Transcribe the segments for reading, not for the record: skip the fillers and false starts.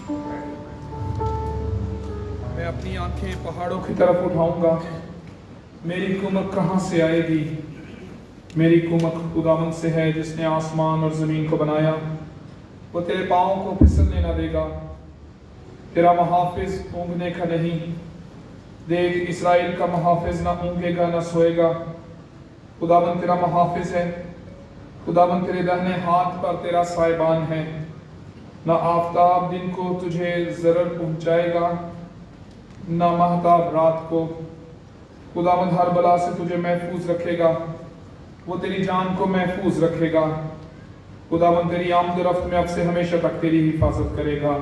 मैं अपनी आंखें पहाड़ों की तरफ उठाऊंगा, मेरी कुमक कहाँ से आएगी? मेरी कुमक खुदावंद से है जिसने आसमान और ज़मीन को बनाया। वो तेरे पाँव को फिसलने न देगा, तेरा मुहाफिज ऊँघने का नहीं। देख, इस्राएल का मुहाफिज न ऊँघेगा न सोएगा। खुदावंद तेरा मुहाफिज है, खुदावंद तेरे दाहिने हाथ पर तेरा साहिबान है। न आफताब दिन को तुझे ज़रर पहुँचाएगा, न महताब रात को। खुदावंद हर बला से तुझे महफूज रखेगा, वो तेरी जान को महफूज रखेगा। खुदावंद तेरी आमद रफ्त में अब से हमेशा तक तेरी हिफाजत करेगा।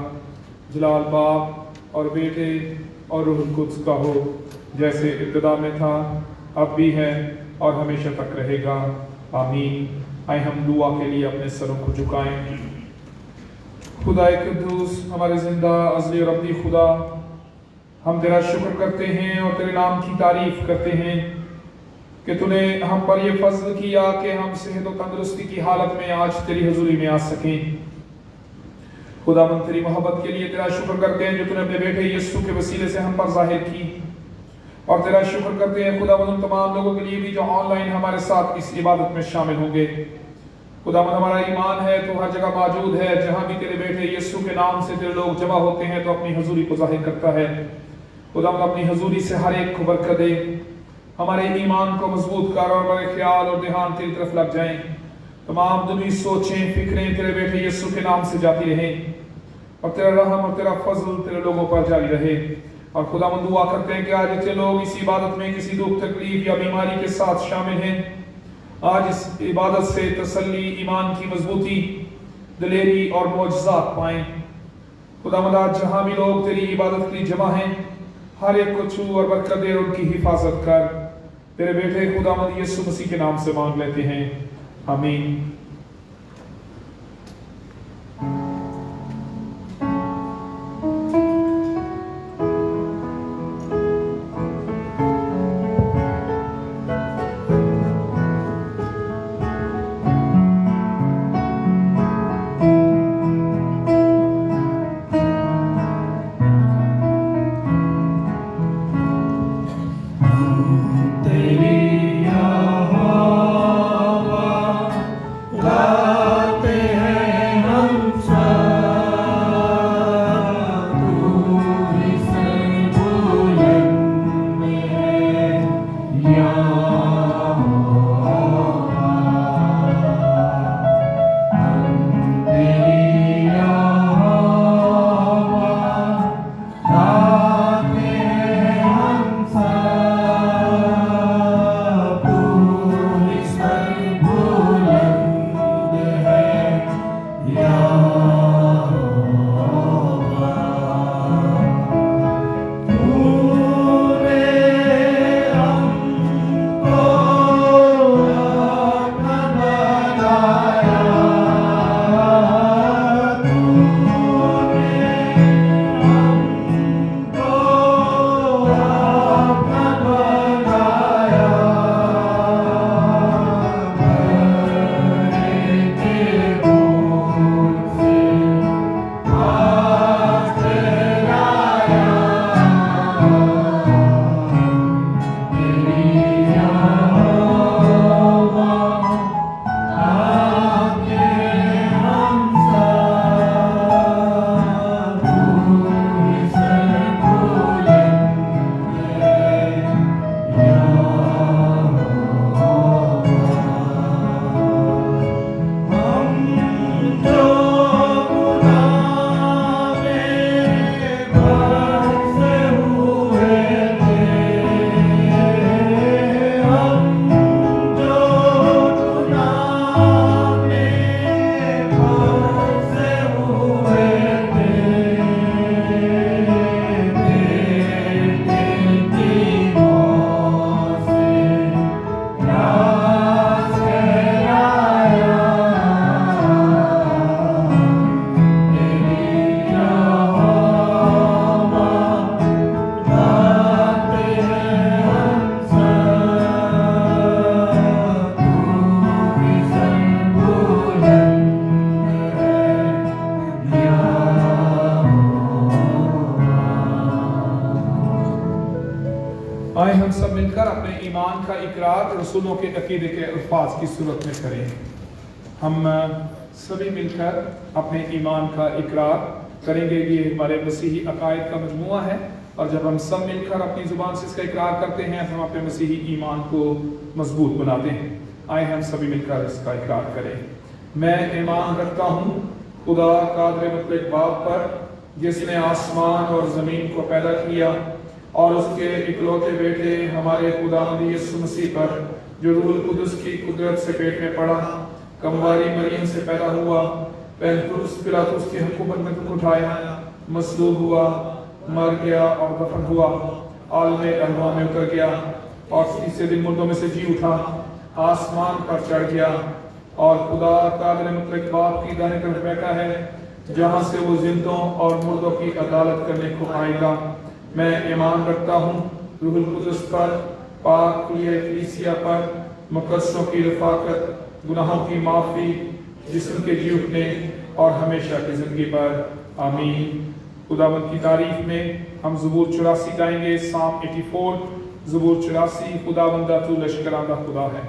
जलाल बाप और बेटे और रूह कुद्स का हो, जैसे इब्तिदा में था, अब भी है और हमेशा तक रहेगा। आमीन। आए हम दुआ के लिए अपने सरों को झुकाएं। खुदाए कुद्दूस, हमारे जिंदा अज़ली और अबदी खुदा, हम तेरा शुक्र करते हैं और तेरे नाम की तारीफ करते हैं कि तूने हम पर यह फजल किया कि हम सेहत और तंदुरुस्ती की हालत में आज तेरी हुजूरी में आ सकें। खुदावंद तेरी मोहब्बत के लिए तेरा शुक्र करते हैं जो तूने अपने बेटे यीशु के वसीले से हम पर जाहिर की, और तेरा शुक्र करते हैं खुदावंद उन तमाम लोगों के लिए भी जो ऑनलाइन हमारे साथ इस इबादत में शामिल होंगे। खुदावंद हमारा ईमान है तो हर जगह मौजूद है, जहाँ भी तेरे बेटे यीशु के नाम से तेरे लोग जमा होते हैं तो अपनी हुजूरी को जाहिर करता है। खुदावंद अपनी हुजूरी से हर एक को बरकत दे, हमारे ईमान को मजबूत कर और हमारे ख्याल और ध्यान तेरी तरफ लग जाएं। तमाम दुनिया सोचें फिक्रें तेरे बेटे यीशु के नाम से जाती रहें, और तेरा रहम और तेरा फजल तेरे लोगों पर जारी रहे। और खुदावंद दुआ करते हैं कि आज जितने लोग इस इबादत में किसी दुख तकलीफ या बीमारी के साथ शामिल हैं, आज इस इबादत से तसल्ली, ईमान की मजबूती, दिलेरी और मौजज़ात पाएं। खुदावंद आज जहाँ भी लोग तेरी इबादत के लिए जमा हैं, हर एक को छू और बरकत दे और उनकी हिफाजत कर। तेरे बेटे खुदावंद यीशु मसीह के नाम से मांग लेते हैं, आमीन। अपने ईमान का इकरार रसूलों के अकीदे के अल्फाज की सूरत में करें। हम सभी मिलकर अपने ईमान का इकरार करेंगे। ये हमारे मसीही अकायद का मजमुआ है और जब हम सब मिलकर अपनी ज़ुबान से इसका इकरार करते हैं तो हम अपने मसीही ईमान को मजबूत बनाते हैं। आए हम सभी मिलकर इसका इकरार करें। मैं ईमान रखता हूँ खुदा कादिर मुतलक बाप पर, जिसने आसमान और ज़मीन को पैदा किया, और उसके इकलौते बेटे हमारे खुदावंद यीशु मसीह पर, जो रूहुल कुदस की कुदरत से पेट में पड़ा, कमवारी मरियम से पैदा हुआ, पुन्तियुस पिलातुस की हुकूमत में उठाया, मसलूब हुआ, मर गया और दफन हुआ, आलमे अरवा में उतर गया और तीसरे दिन मुर्दों में से जी उठा, आसमान पर चढ़ गया और खुदा कादिर मुतलक बाप की दाहिने तरफ बैठा है, जहाँ से वो जिंदों और मुर्दों की अदालत करने को आएगा। मैं ईमान रखता हूँ रूहुल कुदस पर, पाक कलीसिया पर, मुकद्दसों की रफ़ाकत, गुनाहों की माफ़ी, जिस्म के जी उठने और हमेशा की ज़िंदगी पर। आमीन। खुदावंद की तारीफ में हम ज़बूर 84 गाएंगे। साम 84, ज़बूर 84। खुदावंदा तू लश्कराना खुदा है।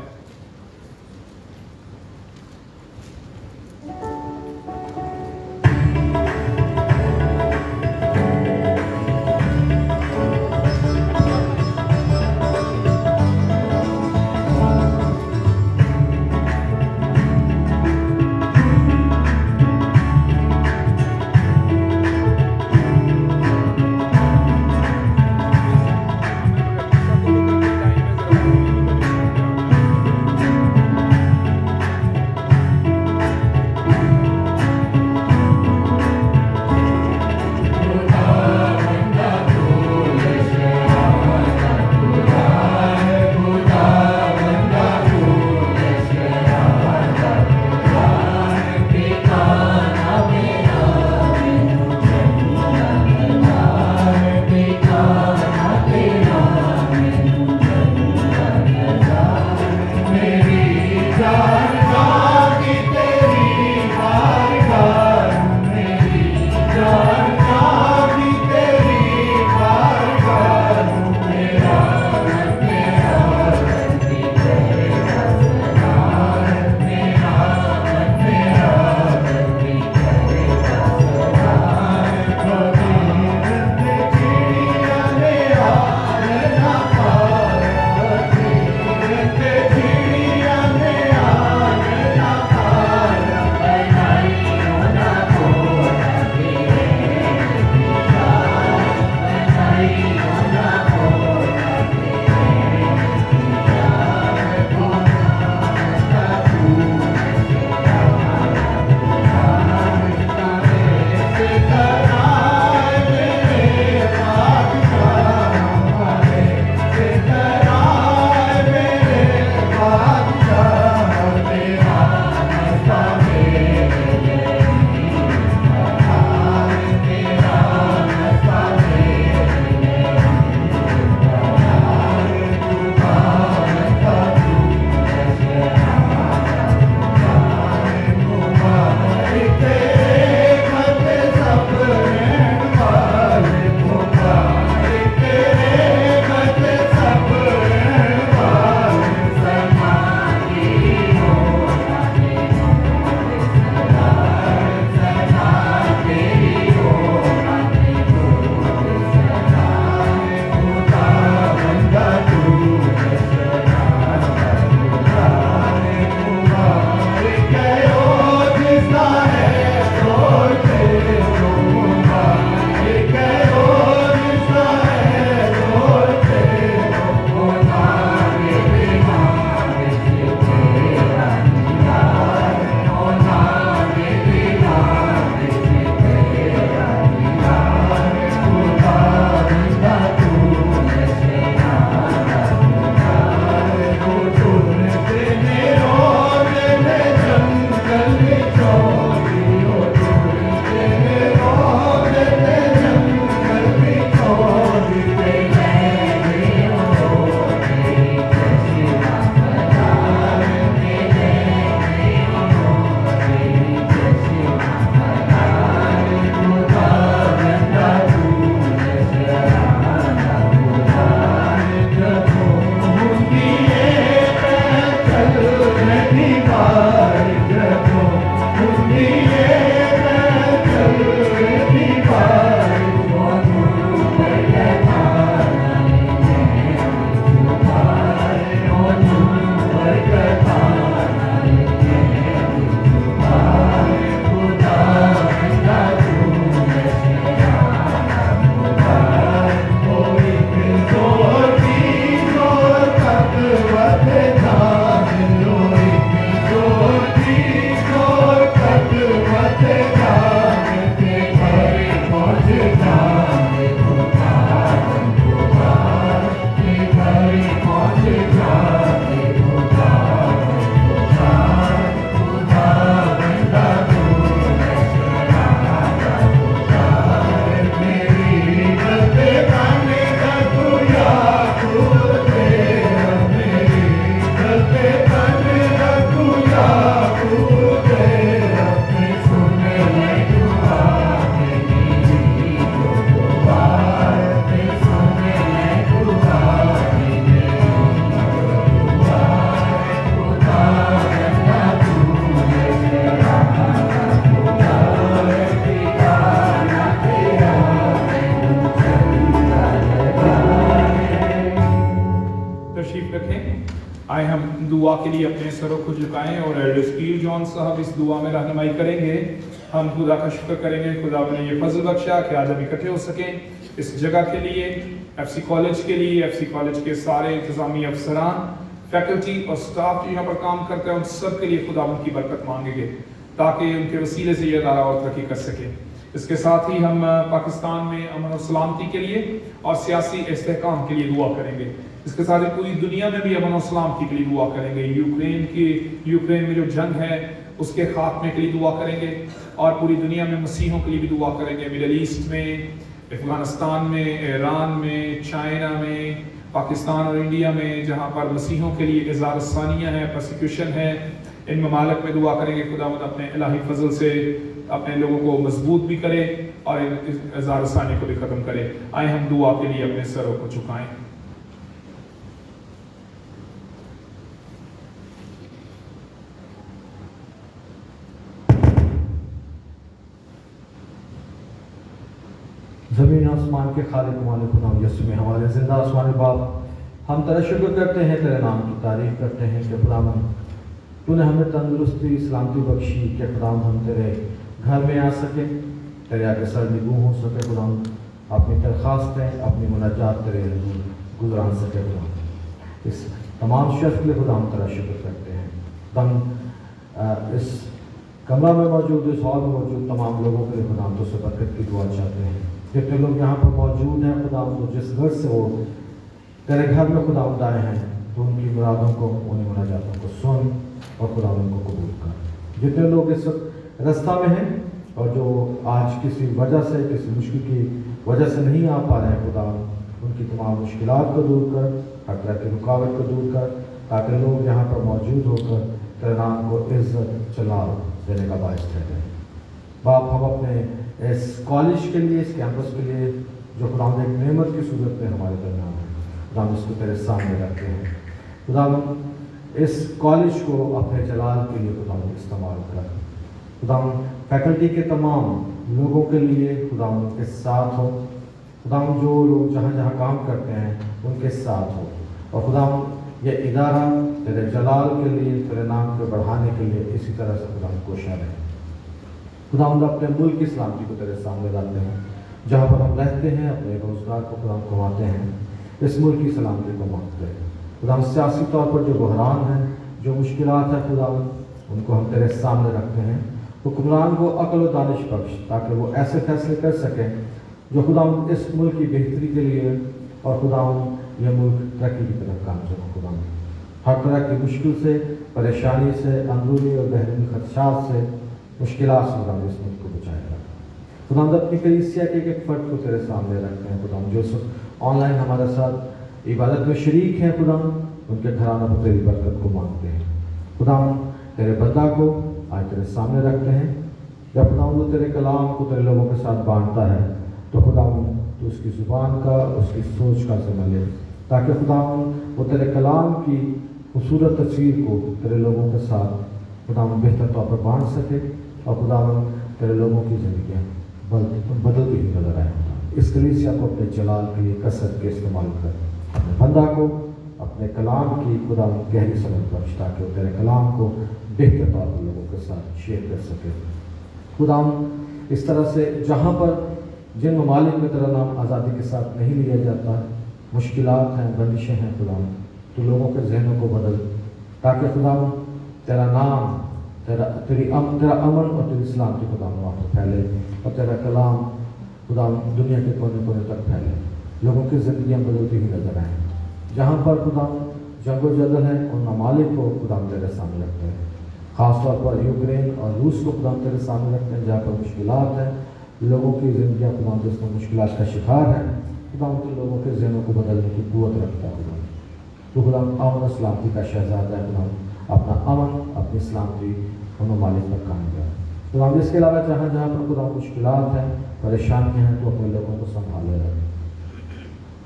دعا کے لیے اپنے سروں کو جھکائیں اور ایلڈر اسپیر جان صاحب اس دعا میں رہنمائی کریں گے۔ ہم خدا کا شکر کریں گے، خدا نے یہ فضل بخشا کہ آج ہم اکٹھے ہو سکیں اس جگہ کے لیے، ایف سی کالج کے لیے، ایف سی کالج کے سارے انتظامی افسران، فیکلٹی اور سٹاف جو یہاں پر کام کرتے ہیں، ان سب کے لیے خدا ان کی برکت مانگیں گے تاکہ ان کے وسیلے سے یہ ادارہ اور ترقی کر سکے۔ اس کے ساتھ ہی ہم پاکستان میں امن و سلامتی کے لیے اور سیاسی استحکام کے لیے دعا کریں گے۔ اس کے ساتھ پوری دنیا میں بھی امن و سلامتی کے لیے دعا کریں گے۔ یوکرین میں جو جنگ ہے اس کے خاتمے کے لیے دعا کریں گے، اور پوری دنیا میں مسیحوں کے لیے بھی دعا کریں گے، مڈل ایسٹ میں، افغانستان میں، ایران میں، چائنا میں، پاکستان اور انڈیا میں، جہاں پر مسیحوں کے لیے اظہار ثانیہ ہے، پرسیکیوشن ہے، ان ممالک میں دعا کریں گے خداوند اپنے الہی فضل سے اپنے لوگوں کو مضبوط بھی کرے اور اظہار ثانیہ کو بھی ختم کرے۔ آئے ہم دعا کے لیے اپنے سروں کو جھکائیں۔ زمین آسمان کے خالق مالک خدا یسوع میں ہمارے زندہ آسمانی باپ، ہم تیرا شکر کرتے ہیں، تیرے نام کی تعریف کرتے ہیں کہ خداوند تو نے ہمیں تندرستی سلامتی بخشی کہ خداوند ہم تیرے گھر میں آ سکے، تیرے آگے سر نگوں ہو سکے، خداوند اپنی درخواستیں اپنی مناجات تیرے حضور گزران سکے۔ خداوند اس تمام شخص کے لیے خداوند تیرا شکر کرتے ہیں۔ ہم اس کمرہ میں موجود، اس ہال میں موجود تمام لوگوں کے لیے خداوند تو سے برکت کی دعا چاہتے ہیں۔ جتنے لوگ یہاں پر موجود ہیں خداوند تو جس گھر سے وہ تیرے گھر میں خداوند آئے ہیں تو ان کی مرادوں کو، ان مناجاتوں کو سن اور خداوند کو قبول کر۔ جتنے لوگ اس وقت رستہ میں ہیں اور جو آج کسی وجہ سے، کسی مشکل کی وجہ سے نہیں آ پا رہے ہیں، خداوند ان کی تمام مشکلات کو دور کر، ہر طرح کی رکاوٹ کو دور کر، تاکہ لوگ یہاں پر موجود ہو کر تیرے نام کو عزت جلال دینے کا باعث ٹھہرے۔ باپ، ہم اپنے اس کالج کے لیے، اس کیمپس کے لیے جو خداوند ایک نعمت کی صورت میں ہمارے درمیان ہے، خداوند اس کو تیرے سامنے رکھتے ہیں۔ خداوند اس کالج کو اپنے جلال کے لیے خداوند استعمال کر۔ خداوند فیکلٹی کے تمام لوگوں کے لیے خداوند کے ساتھ ہو، خداوند جو لوگ جہاں جہاں کام کرتے ہیں ان کے ساتھ ہو، اور خداوند یہ ادارہ تیرے جلال کے لیے، تیرے نام کو بڑھانے کے لیے اسی طرح سے خداوند کوشاں رہے۔ خداوند اپنے ملک کی سلامتی کو تیرے سامنے لاتے ہیں، جہاں پر ہم رہتے ہیں، اپنے روزگار کو خداوند کماتے ہیں، اس ملک کی سلامتی کو مانگتے ہیں۔ خداوند سیاسی طور پر جو بحران ہیں، جو مشکلات ہیں خداوند، ان کو ہم تیرے سامنے رکھتے ہیں۔ حکمران کو عقل و دانش بخش تاکہ وہ ایسے فیصلے کر سکیں جو خداوند اس ملک کی بہتری کے لیے اور خداوند یہ ملک ترقی کی طرف گامزن ہو۔ خداوند ہر طرح کی مشکل سے، پریشانی سے، اندرونی اور بیرونی خدشات سے، مشکلات سے خداوند اس ملک کو بچائے گا۔ خداوند اپنی کلیسیا کے ایک فرد کو تیرے سامنے رکھتے ہیں خداوند، جو آن لائن ہمارے ساتھ عبادت میں شریک ہیں خداوند، ان کے گھرانوں کو تیری برکت کو مانگتے ہیں۔ خداوند تیرے بندہ کو آج تیرے سامنے رکھتے ہیں، جب خداوند وہ تیرے کلام کو تیرے لوگوں کے ساتھ بانٹتا ہے تو خداوند تو اس کی زبان کا، اس کی سوچ کا ذمہ لے، تاکہ خداوند وہ تیرے کلام کی خوبصورت تصویر کو تیرے لوگوں کے ساتھ خداوند بہتر طور پر بانٹ سکے، اور خداوند تیرے لوگوں کی زندگیاں بدلتی ہوئی نظر آئے۔ اس کلیسیا کو اپنے جلال کے لیے کثرت کے استعمال کر، اپنے بندہ کو اپنے کلام کی خداوند گہری سمجھ بخش، تاکہ وہ تیرے کلام کو بہتر طور پر لوگوں کے ساتھ شیئر کر سکے۔ خداوند اس طرح سے جہاں پر جن ممالک میں تیرا نام آزادی کے ساتھ نہیں لیا جاتا، مشکلات ہیں، بندشیں ہیں، خداوند تو لوگوں کے ذہنوں کو بدل، تاکہ خداوند تیرا نام، تیرا امن اور تیری سلامتی خداوند وہاں پر پھیلے، اور تیرا کلام خداوند دنیا کے کونے کونے تک پھیلے، لوگوں کی زندگیاں بدلتی ہوئی نظر آئیں۔ جہاں پر خداوند جنگ و جدل ہے، ان ممالک کو خداوند تیرے سامنے رکھتے ہیں، خاص طور پر یوکرین اور روس کو خداوند تیرے سامنے رکھتے ہیں، جہاں پر مشکلات ہیں، لوگوں کی زندگیاں خداوند اس میں مشکلات کا شکار ہیں۔ خداوند تو لوگوں کے ذہنوں کو بدلنے کی قوت رکھتا ہے۔ خداوند تو خداوند امن و سلامتی کا شہزادہ ہے، خداوند اپنا امن، اپنی سلامتی ان ممالک پر قائم کر۔ خداوند اس کے علاوہ جہاں جہاں پر خداوند مشکلات ہیں، پریشانیاں ہیں، تو اپنے لوگوں کو سنبھالے رکھ۔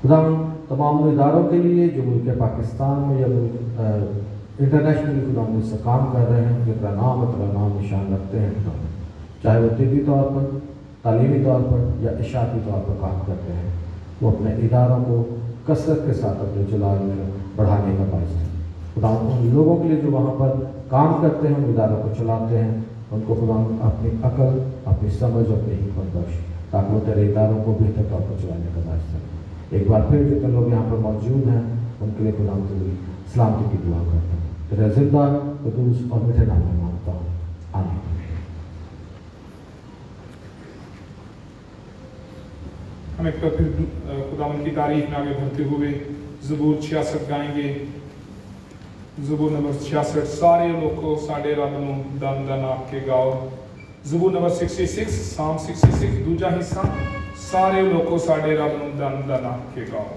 خداوند تمام اداروں کے لیے جو ملک پاکستان میں یا ملک انٹرنیشنلی خداوند اس سے کام کر رہے ہیں، ان کے تیرا نام اور تیرا نام نشان رکھتے ہیں خداوند، چاہے وہ طبی طور پر، تعلیمی طور پر یا اشاعتی طور پر کام کرتے ہیں، وہ اپنے اداروں کو کثرت کے ساتھ اپنے جلال میں بڑھانے کا باعث ہے۔ खुदा उन लोगों के लिए जो वहाँ पर काम करते हैं, उन इदारों को चलाते हैं, उनको खुदा अपनी अकल, अपनी समझ, अपनी हिकमत बख्श, ताकि वो तेरे इदारों को बेहतर तौर पर चलाने का दायित्व सकें। एक बार फिर जितने लोग यहाँ पर मौजूद हैं उनके लिए खुदा तेरी सलामती की दुआ करता हूँ। तेरे जिंदा कदूस और मीठे नाम में मांगता हूँ, आमीन। हम एक बार फिर खुदावंद की तारीफ में आगे बढ़ते हुए ज़बूर 66 गाएंगे। ज़बूर नंबर 66, सारे लोगों साडे रब नूं दन दन आख के गाओ। ज़बूर नंबर 66, साम 66 दूजा हिस्सा, सारे लोगों साडे रब नूं दन दन आख के गाओ।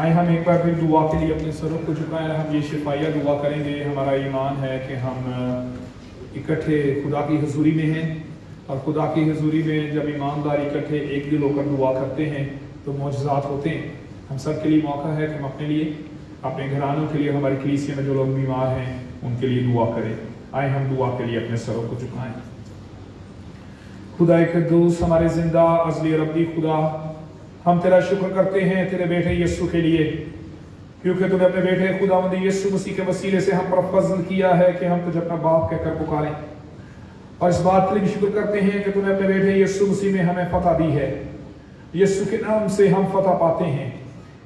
आए हम एक बार फिर दुआ के लिए अपने सरों को झुकाएं। हम ये शिफाया दुआ करेंगे। हमारा ईमान है कि हम इकट्ठे खुदा की हजूरी में हैं, और खुदा की हजूरी में जब ईमानदार इकट्ठे एक दिल होकर दुआ करते हैं तो मौजज़ात होते हैं। हम सब के लिए मौका है कि हम अपने लिए, अपने घरानों के लिए, हमारी कलीसिया में जो लोग बीमार हैं उनके लिए दुआ करें। आए हम दुआ के लिए अपने सरों को झुकाएं। खुदा क़ुद्दूस, हमारे जिंदा अज़ली रब्बी खुदा, हम तेरा शुक्र करते हैं तेरे बेटे यीशु के लिए, क्योंकि तूने अपने बेटे खुदावंद यीशु मसीह के वसीले से हम पर फज़ल किया है कि हम तुझे अपना बाप कहकर पुकारें। और इस बात के लिए भी शुक्र करते हैं कि तूने अपने बेटे यीशु मसीह में हमें फतह दी है। यीशु के नाम से हम फतह पाते हैं।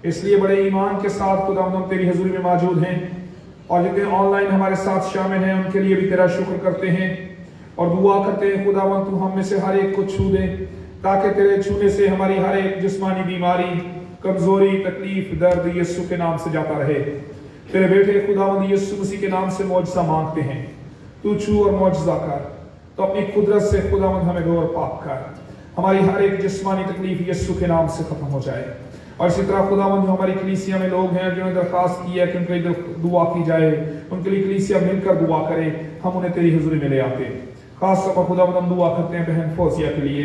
इसलिए बड़े ईमान के साथ खुदावंद हम तेरी हजूरी में मौजूद हैं, और जितने ऑनलाइन हमारे साथ शामिल हैं उनके लिए भी तेरा शुक्र करते हैं और दुआ करते हैं खुदावंद तू हम में से हर एक को छू दे, ताकि तेरे छूने से हमारी हर एक जिस्मानी बीमारी, कमजोरी, तकलीफ, दर्द यीशु के नाम से जाता रहे। तेरे बेटे खुदावंद यीशु मसीह के नाम से मौजज़ा मांगते हैं, तू छू और मौजज़ा कर। तो अपनी कुदरत से खुदावंद हमें धो और पाक कर, हमारी हर एक जिस्मानी तकलीफ यीशु के नाम से खत्म हो जाए। और इसी तरह खुदावंद जो हमारी कलीसिया में लोग हैं जिन्होंने दरख्वास्त की है कि उनके लिए दुआ की जाए, उनके लिए कलीसिया मिलकर दुआ करे, हम उन्हें तेरी हजूरी में ले आते हैं। खास तौर पर खुदावंद हम दुआ करते हैं बहन फौजिया के लिए,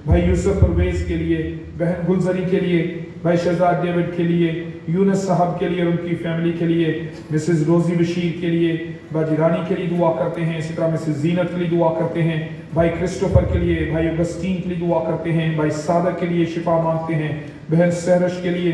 भाई यूसुफ परवेज के लिए, बहन गुलजरी के लिए, भाई शहजाद डेविड के लिए, यूनुस साहब के लिए और उनकी फैमिली के लिए, मिसेस रोजी बशीर के लिए, बाजी रानी के लिए दुआ करते हैं। इसी तरह मिसेस जीनत के लिए दुआ करते हैं, भाई क्रिस्टोफर के लिए, भाई अगस्टीन के लिए दुआ करते हैं, भाई सादक के लिए शिफा मांगते हैं, बहन सहरश के लिए,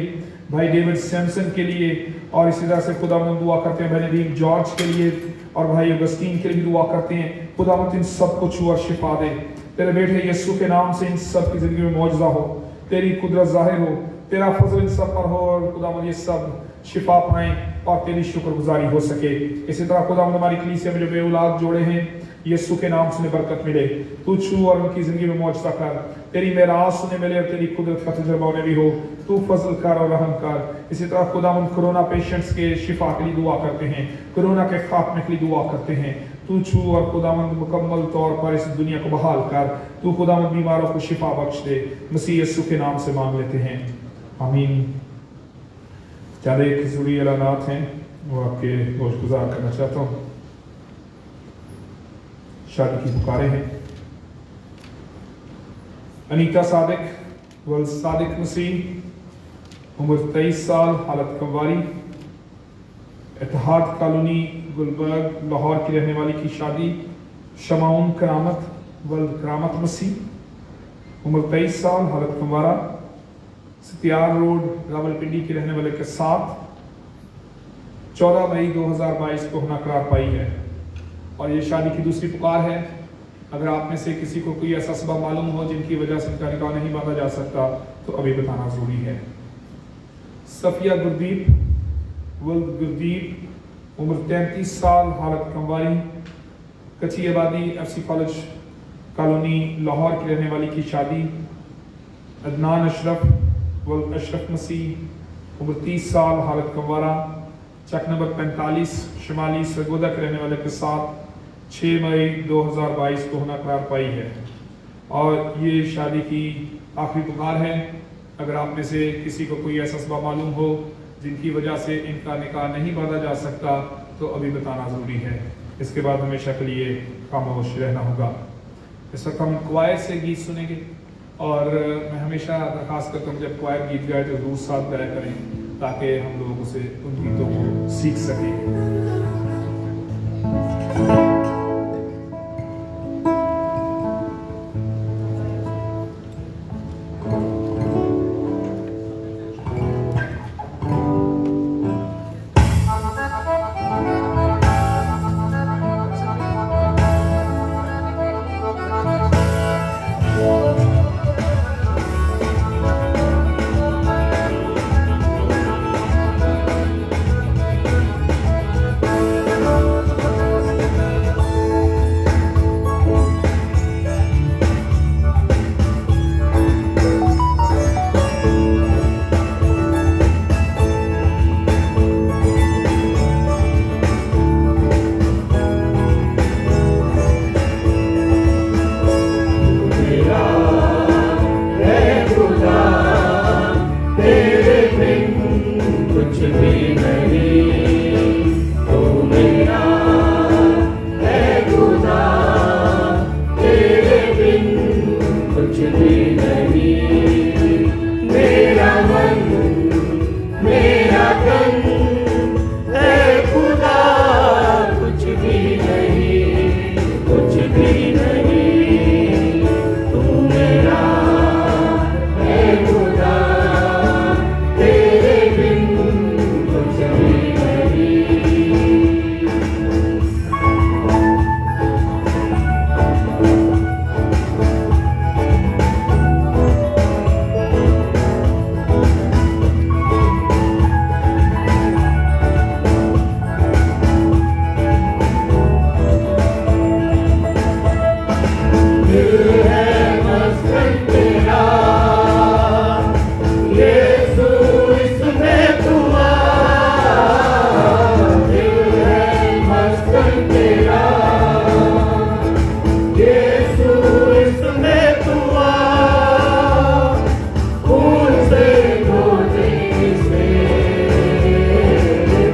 भाई डेविड सैमसन के लिए, और इसी तरह से खुदावंद दुआ करते हैं भाई नदीम जॉर्ज के लिए और भाई अगस्टीन के लिए भी दुआ करते हैं। खुदावंद इन सब को छू और शिफा दे। तेरे बेटे यीशु के नाम से इन सब की जिंदगी में मौजज़ा हो, तेरी कुदरत जाहिर हो, तेरा फजल इन सब पर हो, और खुदावंद ये सब शिफा पाएं और तेरी शुक्रगुजारी हो सके। इसी तरह खुदावंद हमारी कलीसिया में जो बेऔलाद जोड़े हैं यीशु के नाम से उन्हें बरकत मिले, तू छू और उनकी जिंदगी में मौजज़ा कर, तेरी मेरास उन्हें मिले और तेरी कुदरत का तजुर्बा उन्हें भी हो, तू फजल कर और रहम कर। इसी तरह खुदावंद कोरोना पेशेंट्स के शिफा के लिए दुआ करते हैं, कोरोना के खात्मे के लिए दुआ करते हैं, तू छू और खुदावंद मुकम्मल तौर पर इस दुनिया को बहाल कर, तू खुदावंद बीमारों को शिफा बख्श दे। मसीह यीशु के नाम से मांग लेते हैं, आमीन। ज़्यादा एक ज़रूरी ऐलानात हैं वो आपके गोश गुजार करना चाहता हूँ। शादी की पुकारें हैं। अनीता सादिक वल सादिक मसीह, उम्र 23 साल, हालत कमवारी, इत्तेहाद कॉलोनी गुलबर्ग लाहौर की रहने वाली की शादी शमाउन करामत वल करामत मसीह, उम्र 23 साल, हालत कमवारा, सतियार रोड रावलपिंडी के रहने वाले के साथ 14 मई 2022 को होना करार पाई है। और ये शादी की दूसरी पुकार है। अगर आप में से किसी को कोई ऐसा सबब मालूम हो जिनकी वजह से इनका निकाह नहीं बांधा जा सकता तो अभी बताना जरूरी है। सफिया गुरदीप वल्द गुरदीप, उम्र 33 साल, हालत कमवारी, कच्ची आबादी FC कॉलेज कॉलोनी लाहौर की रहने वाली की शादी अदनान अशरफ वल्द अशरफ मसीह, उम्र 30 साल, हालत कमवारा, चक नंबर 45 शिमाली सरगोदा के रहने वाले के साथ 6 मई 2022 को होना करार पाई है। और ये शादी की आखिरी पुकार है। अगर आप में से किसी को कोई ऐसा सबब मालूम हो जिनकी वजह से इनका निकाह नहीं बांधा जा सकता तो अभी बताना ज़रूरी है। इसके बाद हमेशा के लिए खामोश रहना होगा। इस वक्त हम क्वायर से गीत सुनेंगे, और मैं हमेशा दरख्वास्त करता हूँ जब क्वायर गीत गाए तो जरूर साथ गाया करें ताकि हम लोग उसे उन गीतों को सीख सकें। तन है खुदा, कुछ भी नहीं, कुछ भी नहीं, तू मेरा है खुदा, तेरे बिन कुछ भी नहीं। दिल है मस्कन तेरा, यीशु इसमें तू आ। दिल है मस्कन तेरा, यीशु इसमें तू आ। खून से धोने से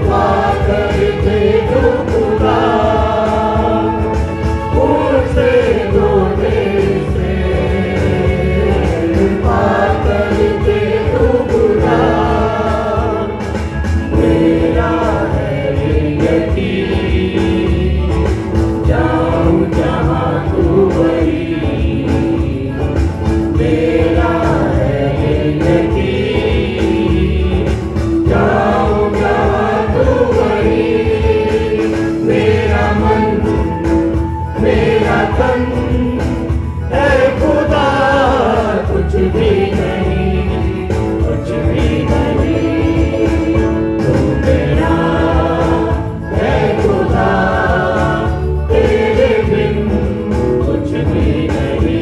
पार करके तू खुदा, खून से धोने से पार करके तू खुदा। मेरा है ये यकीन, जाऊं जहाँ तू वहीं। मेरा है ये यकीन, जाऊं जहाँ तू वहीं। मेरा मन, मेरा तन है खुदा, कुछ भी नहीं, कुछ भी नहीं, तू मेरा है खुदा, तेरे बिन कुछ भी नहीं।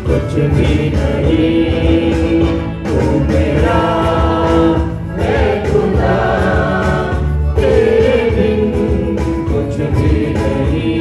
कुछ भी नहीं, तू मेरा है खुदा, तेरे बिन कुछ भी नहीं।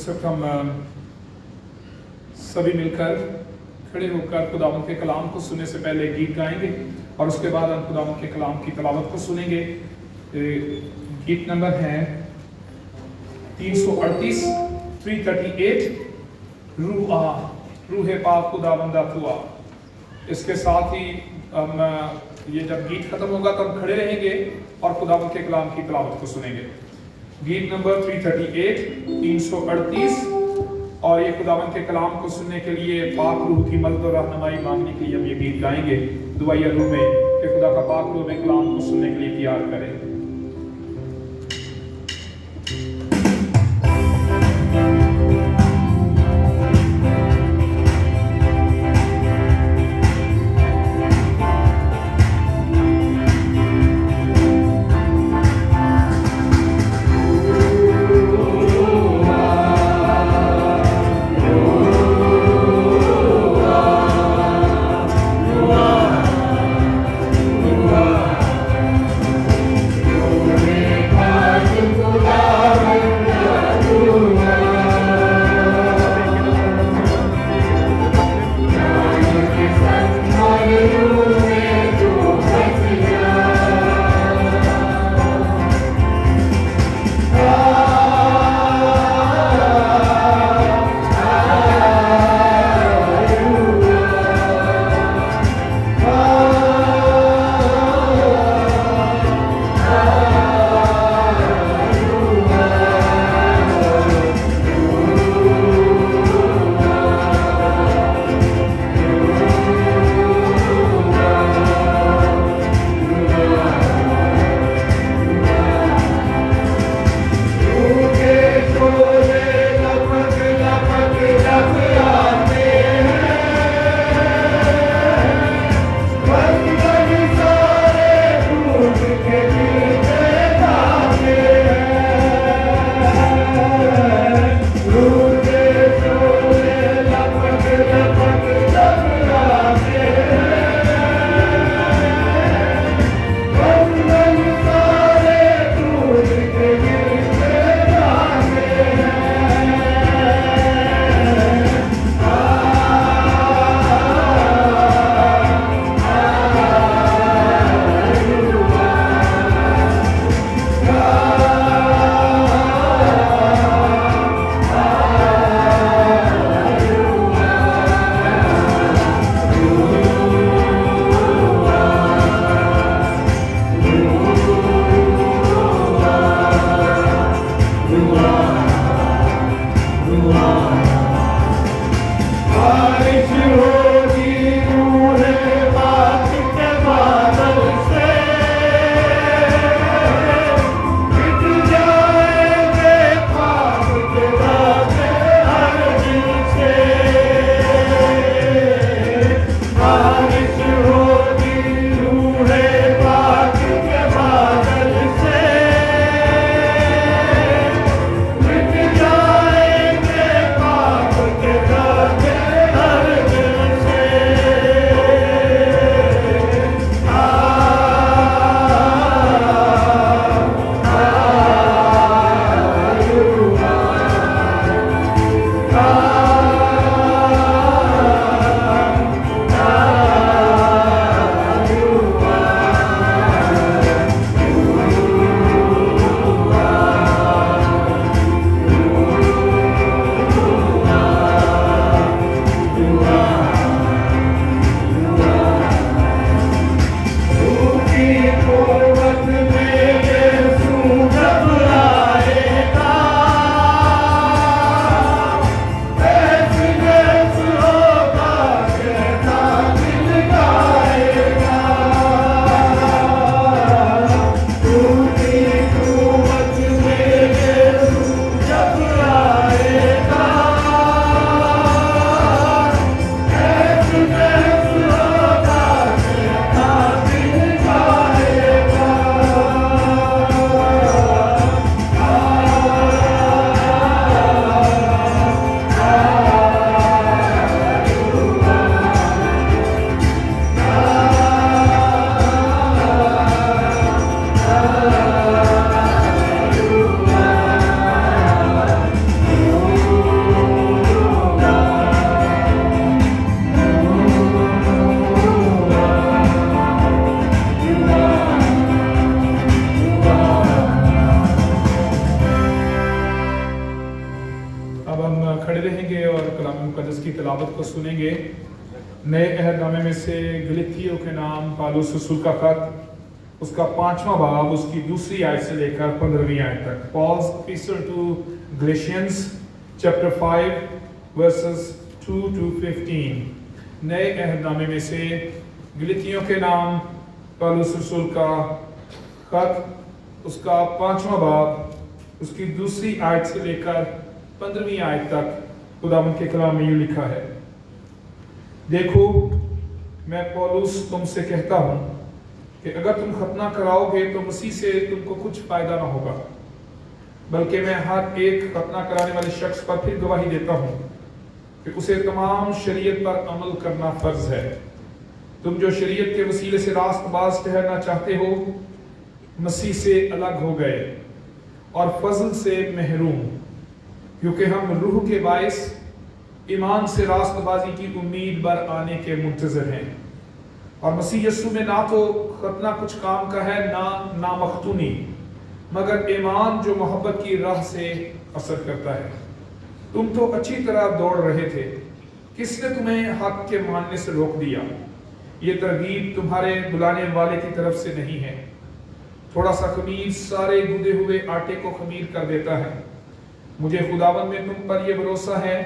इस वक्त हम सभी मिलकर खड़े होकर खुदावंद के कलाम को सुनने से पहले गीत गाएंगे और उसके बाद हम खुदावंद के कलाम की तिलावत को सुनेंगे। गीत नंबर है 338 रूह पाक खुदावंदा तू आ। इसके साथ ही हम ये जब गीत खत्म होगा तो हम खड़े रहेंगे और खुदावंद के कलाम की तिलावत को सुनेंगे। गीत नंबर 338 और ये खुदावंद के कलाम को सुनने के लिए पाक रूह की मदद और रहनुमाई मांगने के लिए हम ये गीत गाएंगे। दुआया रूह में कि खुदा का पाक रूह में कलाम को सुनने के लिए तैयार करें। Ruah, खड़े रहेंगे और कलाम मुक़द्दस की तिलावत को सुनेंगे। नए अहद नामे में से गलतियों के नाम पौलुस रसूल का खत, उसका 5वां बाब, उसकी दूसरी आयत से लेकर 15वीं आयत तक। Paul's epistle to Galatians chapter 5 verses 2 to 15। नए अहद नामे में से गलतियों के नाम पौलुस रसूल का खत, उसका 5वां बाब, उसकी दूसरी आयत से लेकर 15वीं आयत तक खुदावंद के कलाम में यूं लिखा है। देखो, मैं पौलुस तुमसे कहता हूं कि अगर तुम खतना कराओगे तो मसीह से तुमको कुछ फायदा ना होगा, बल्कि मैं हर एक खतना कराने वाले शख्स पर फिर गवाही देता हूं कि उसे तमाम शरीयत पर अमल करना फर्ज है। तुम जो शरीयत के वसीले से रास्तबाज ठहरना चाहते हो, मसीह से अलग हो गए और फजल से महरूम, क्योंकि हम रूह के बायस ईमान से रास्तबाजी की उम्मीद पर आने के मुंतज़र हैं। और मसीह यस्सु में ना तो खतना कुछ काम का है, ना मख्तूनी, मगर ईमान जो मोहब्बत की राह से असर करता है। तुम तो अच्छी तरह दौड़ रहे थे, किसने तुम्हें हक के मानने से रोक दिया? ये तरगीब तुम्हारे बुलाने वाले की तरफ से नहीं है। थोड़ा सा खमीर सारे गुदे हुए आटे को खमीर कर देता है। मुझे खुदावंद में तुम पर यह भरोसा है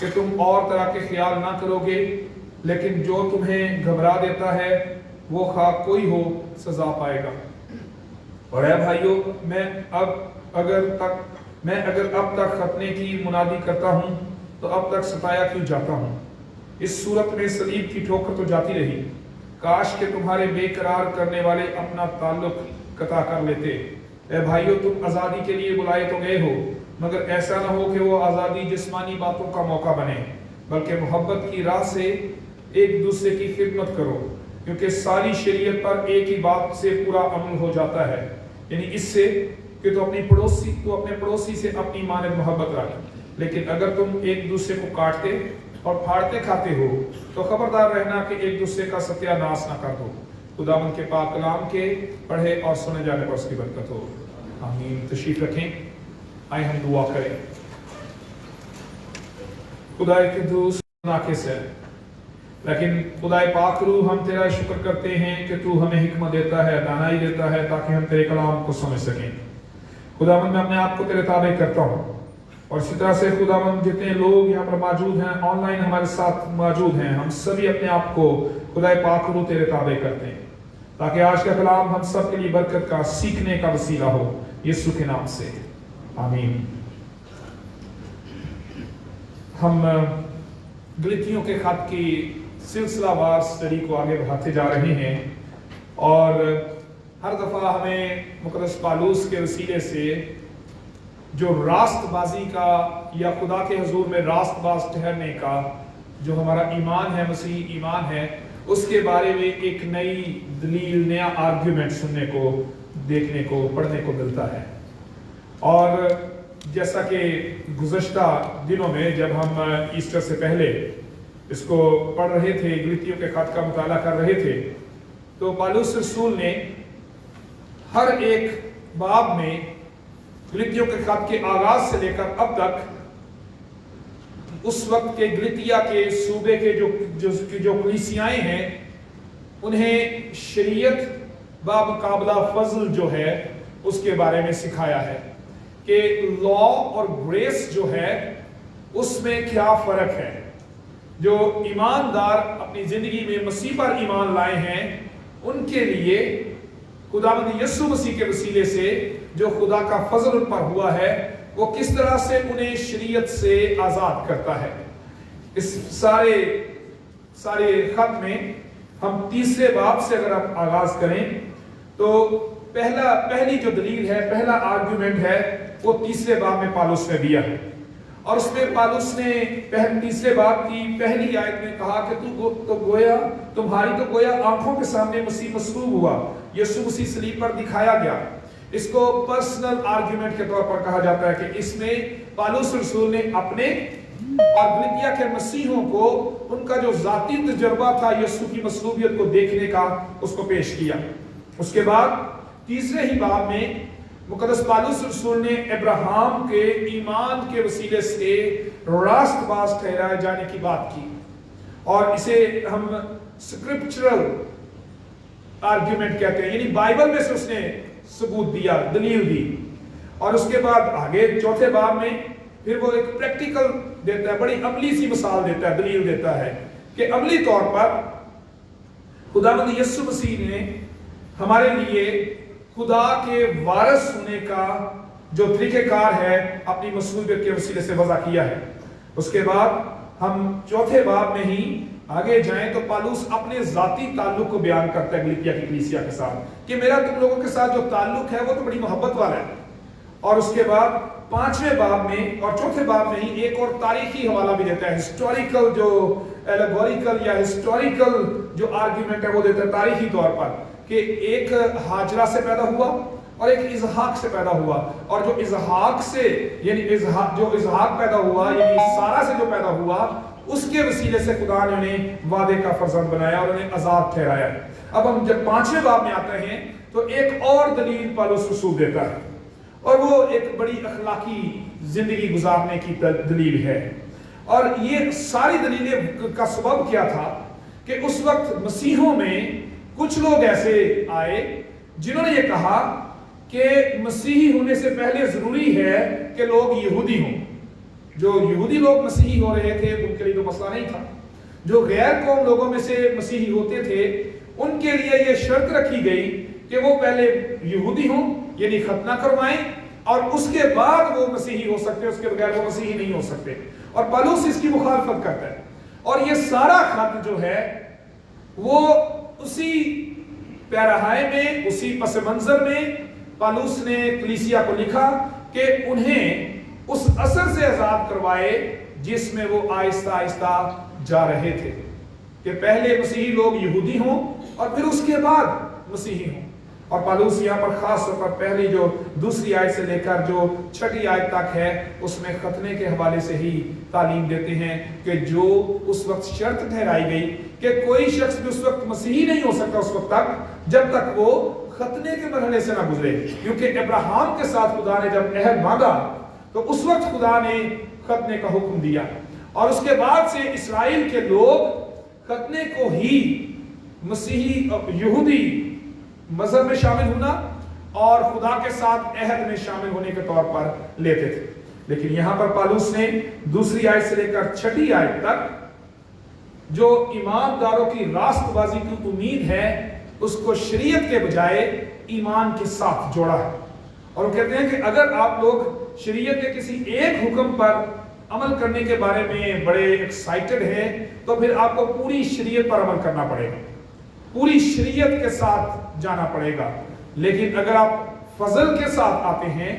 कि तुम और तरह के ख्याल ना करोगे, लेकिन जो तुम्हें घबरा देता है वो खा कोई हो सजा पाएगा। और ऐ भाइयों, मैं अगर अब तक खतने की मुनादी करता हूँ तो अब तक सताया क्यों जाता हूँ? इस सूरत में सलीब की ठोकर तो जाती रही। काश के तुम्हारे बेकरार करने वाले अपना ताल्लुक कता कर लेते। ऐ भाइयों, तुम आज़ादी के लिए बुलाए तो गए हो, मगर ऐसा ना हो कि वो आज़ादी जिस्मानी बातों का मौका बने, बल्कि मोहब्बत की राह से एक दूसरे की खिदमत करो, क्योंकि सारी शरीयत पर एक ही बात से पूरा अमल हो जाता है, यानी इससे कि तो अपने पड़ोसी से अपनी मानद मोहब्बत रख। लेकिन अगर तुम एक दूसरे को काटते और फाड़ते खाते हो तो खबरदार रहना कि एक दूसरे का सत्यानाश ना कर दो। खुदावंद के पाक कलाम के पढ़े और सुने जाने पर उसकी बरकत हो। आमीन। तशरीफ रखें, आए हम दुआ करें। खुदाए क़ुद्दूस नाक़िस है, लेकिन खुदाए पाक रूह, हम तेरा शुक्र करते हैं कि तू हमें हिकमत देता है, दानाई देता है, ताकि हम तेरे कलाम को समझ सकें। खुदावंद, मैं अपने आप को तेरे ताबे करता हूँ, और इसी तरह से खुदावंद जितने लोग यहाँ पर मौजूद हैं, ऑनलाइन हमारे साथ मौजूद हैं, हम सभी अपने आप को खुदाए पाक रूह तेरे ताबे करते हैं, ताकि आज का कलाम हम सब के लिए बरकत का, सीखने का वसीला हो, यीशु के नाम से, आमीन। हम गलतियों के खत की सिलसिलावार स्टडी को आगे बढ़ाते जा रहे हैं, और हर दफ़ा हमें मुक़द्दस पौलुस के वसीले से जो रास्तबाजी का या खुदा के हुजूर में रास्तबाज ठहरने का जो हमारा ईमान है, मसीही ईमान है, उसके बारे में एक नई दलील, नया आर्ग्यूमेंट सुनने को, देखने को, पढ़ने को मिलता है। और जैसा कि गुज़श्ता दिनों में जब हम ईस्टर से पहले इसको पढ़ रहे थे, गलतियों के खत का मुताला कर रहे थे, तो पौलुस रसूल ने हर एक बाब में गलतियों के खत के आगाज से लेकर अब तक उस वक्त के गलतिया के सूबे के जो कलीसियाएं हैं, उन्हें शरीयत बामुकाबला फजल जो है उसके बारे में सिखाया है कि लॉ और ग्रेस जो है उसमें क्या फर्क है। जो ईमानदार अपनी जिंदगी में मसीह पर ईमान लाए हैं, उनके लिए खुदावंद यीशु मसीह के वसीले से जो खुदा का फजल उन पर हुआ है, वो किस तरह से उन्हें शरीयत से आज़ाद करता है। इस सारे खत में हम तीसरे बाब से अगर आप आगाज करें तो पहली जो दलील है, पहला आर्गुमेंट है, वो तीसरे बाब में पौलुस ने दिया है। और उसमें पौलुस ने तीसरे बाब की पहली आयत में कहा कि तुम्हारी तो गोया आंखों के सामने मसीह मसलूब हुआ, यीशु मसीह सलीब पर दिखाया गया। इसको पर्सनल आर्गुमेंट के तौर पर कहा जाता है कि इसमें पौलुस रसूल ने अपने और गलतिया के मसीहों को उनका जो जाती तजर्बा था यीशु की मसलूबियत को देखने का, उसको पेश किया। उसके बाद तीसरे ही बाब में मुकद्दस पौलुस रसूल ने अब्राहम के ईमान के वसीले से راست باز ٹھہرائے جانے کی بات کی، اور اسے ہم سکرپچرل آرگیومنٹ کہتے ہیں، یعنی بائبل میں سے اس نے ثبوت دیا، دلیل دی۔ اور اس کے بعد آگے چوتھے باب میں پھر وہ ایک پریکٹیکل دیتا ہے، بڑی عملی سی مثال دیتا ہے، دلیل دیتا ہے کہ عملی طور پر خداوند یسوع مسیح نے ہمارے لیے خدا کے وارث ہونے کا جو طریقہ کار ہے اپنی مصلوبیت کے وسیلے سے وضع کیا ہے۔ اس کے بعد ہم چوتھے باب میں ہی آگے جائیں تو پالوس اپنے ذاتی تعلق کو بیان کرتا ہے غلاطیہ کی کلیسیا کے ساتھ کہ میرا تم لوگوں کے ساتھ جو تعلق ہے وہ تو بڑی محبت والا ہے۔ اور اس کے بعد پانچویں باب میں اور چوتھے باب میں ہی ایک اور تاریخی حوالہ بھی دیتا ہے، ہسٹوریکل جو ایلیگوریکل یا ہسٹوریکل جو آرگیومنٹ ہے وہ دیتا ہے تاریخی طور پر کہ ایک ہاجرہ سے پیدا ہوا اور ایک اسحاق سے پیدا ہوا، اور جو اسحاق سے یعنی جو اسحاق پیدا ہوا یعنی سارا سے جو پیدا ہوا اس کے وسیلے سے خدا نے انہیں وعدے کا فرزند بنایا اور انہیں آزاد ٹھہرایا۔ اب ہم جب پانچویں باب میں آتے ہیں تو ایک اور دلیل پالوس رسول دیتا ہے، اور وہ ایک بڑی اخلاقی زندگی گزارنے کی دلیل ہے۔ اور یہ ساری دلیلیں کا سبب کیا تھا کہ اس وقت مسیحوں میں کچھ لوگ ایسے آئے جنہوں نے یہ کہا کہ مسیحی ہونے سے پہلے ضروری ہے کہ لوگ یہودی ہوں۔ جو یہودی لوگ مسیحی ہو رہے تھے ان کے لیے تو مسئلہ نہیں تھا، جو غیر قوم لوگوں میں سے مسیحی ہوتے تھے ان کے لیے یہ شرط رکھی گئی کہ وہ پہلے یہودی ہوں یعنی ختنہ کروائیں اور اس کے بعد وہ مسیحی ہو سکتے، اس کے بغیر وہ مسیحی نہیں ہو سکتے۔ اور پالوس اس کی مخالفت کرتا ہے، اور یہ سارا خط جو ہے وہ اسی پیراہائے میں اسی پس منظر میں پالوس نے کلیسیا کو لکھا کہ انہیں اس اثر سے آزاد کروائے جس میں وہ آہستہ آہستہ جا رہے تھے، کہ پہلے مسیحی لوگ یہودی ہوں اور پھر اس کے بعد مسیحی ہوں۔ اور پالوس یہاں پر خاص طور پر پہلی جو دوسری آیت سے لے کر جو چھٹی آیت تک ہے اس میں ختنے کے حوالے سے ہی تعلیم دیتے ہیں کہ جو اس وقت شرط ٹھہرائی گئی کہ کوئی شخص بھی اس وقت مسیحی نہیں ہو سکتا اس وقت تک جب تک وہ ختنے کے مرحلے سے نہ گزرے، کیونکہ ابراہیم کے ساتھ خدا نے جب عہد باندھا تو اس وقت خدا نے ختنے کا حکم دیا، اور اس کے بعد سے اسرائیل کے لوگ ختنے کو ہی مسیحی یہودی مذہب میں شامل ہونا اور خدا کے ساتھ عہد میں شامل ہونے کے طور پر لیتے تھے۔ لیکن یہاں پر پالوس نے دوسری آیت سے لے کر چھٹی آیت تک جو ایمانداروں کی راست بازی کی امید ہے اس کو شریعت کے بجائے ایمان کے ساتھ جوڑا ہے، اور وہ کہتے ہیں کہ اگر آپ لوگ شریعت کے کسی ایک حکم پر عمل کرنے کے بارے میں بڑے ایکسائٹڈ ہیں تو پھر آپ کو پوری شریعت پر عمل کرنا پڑے گا، پوری شریعت کے ساتھ جانا پڑے گا۔ لیکن اگر آپ فضل کے ساتھ آتے ہیں،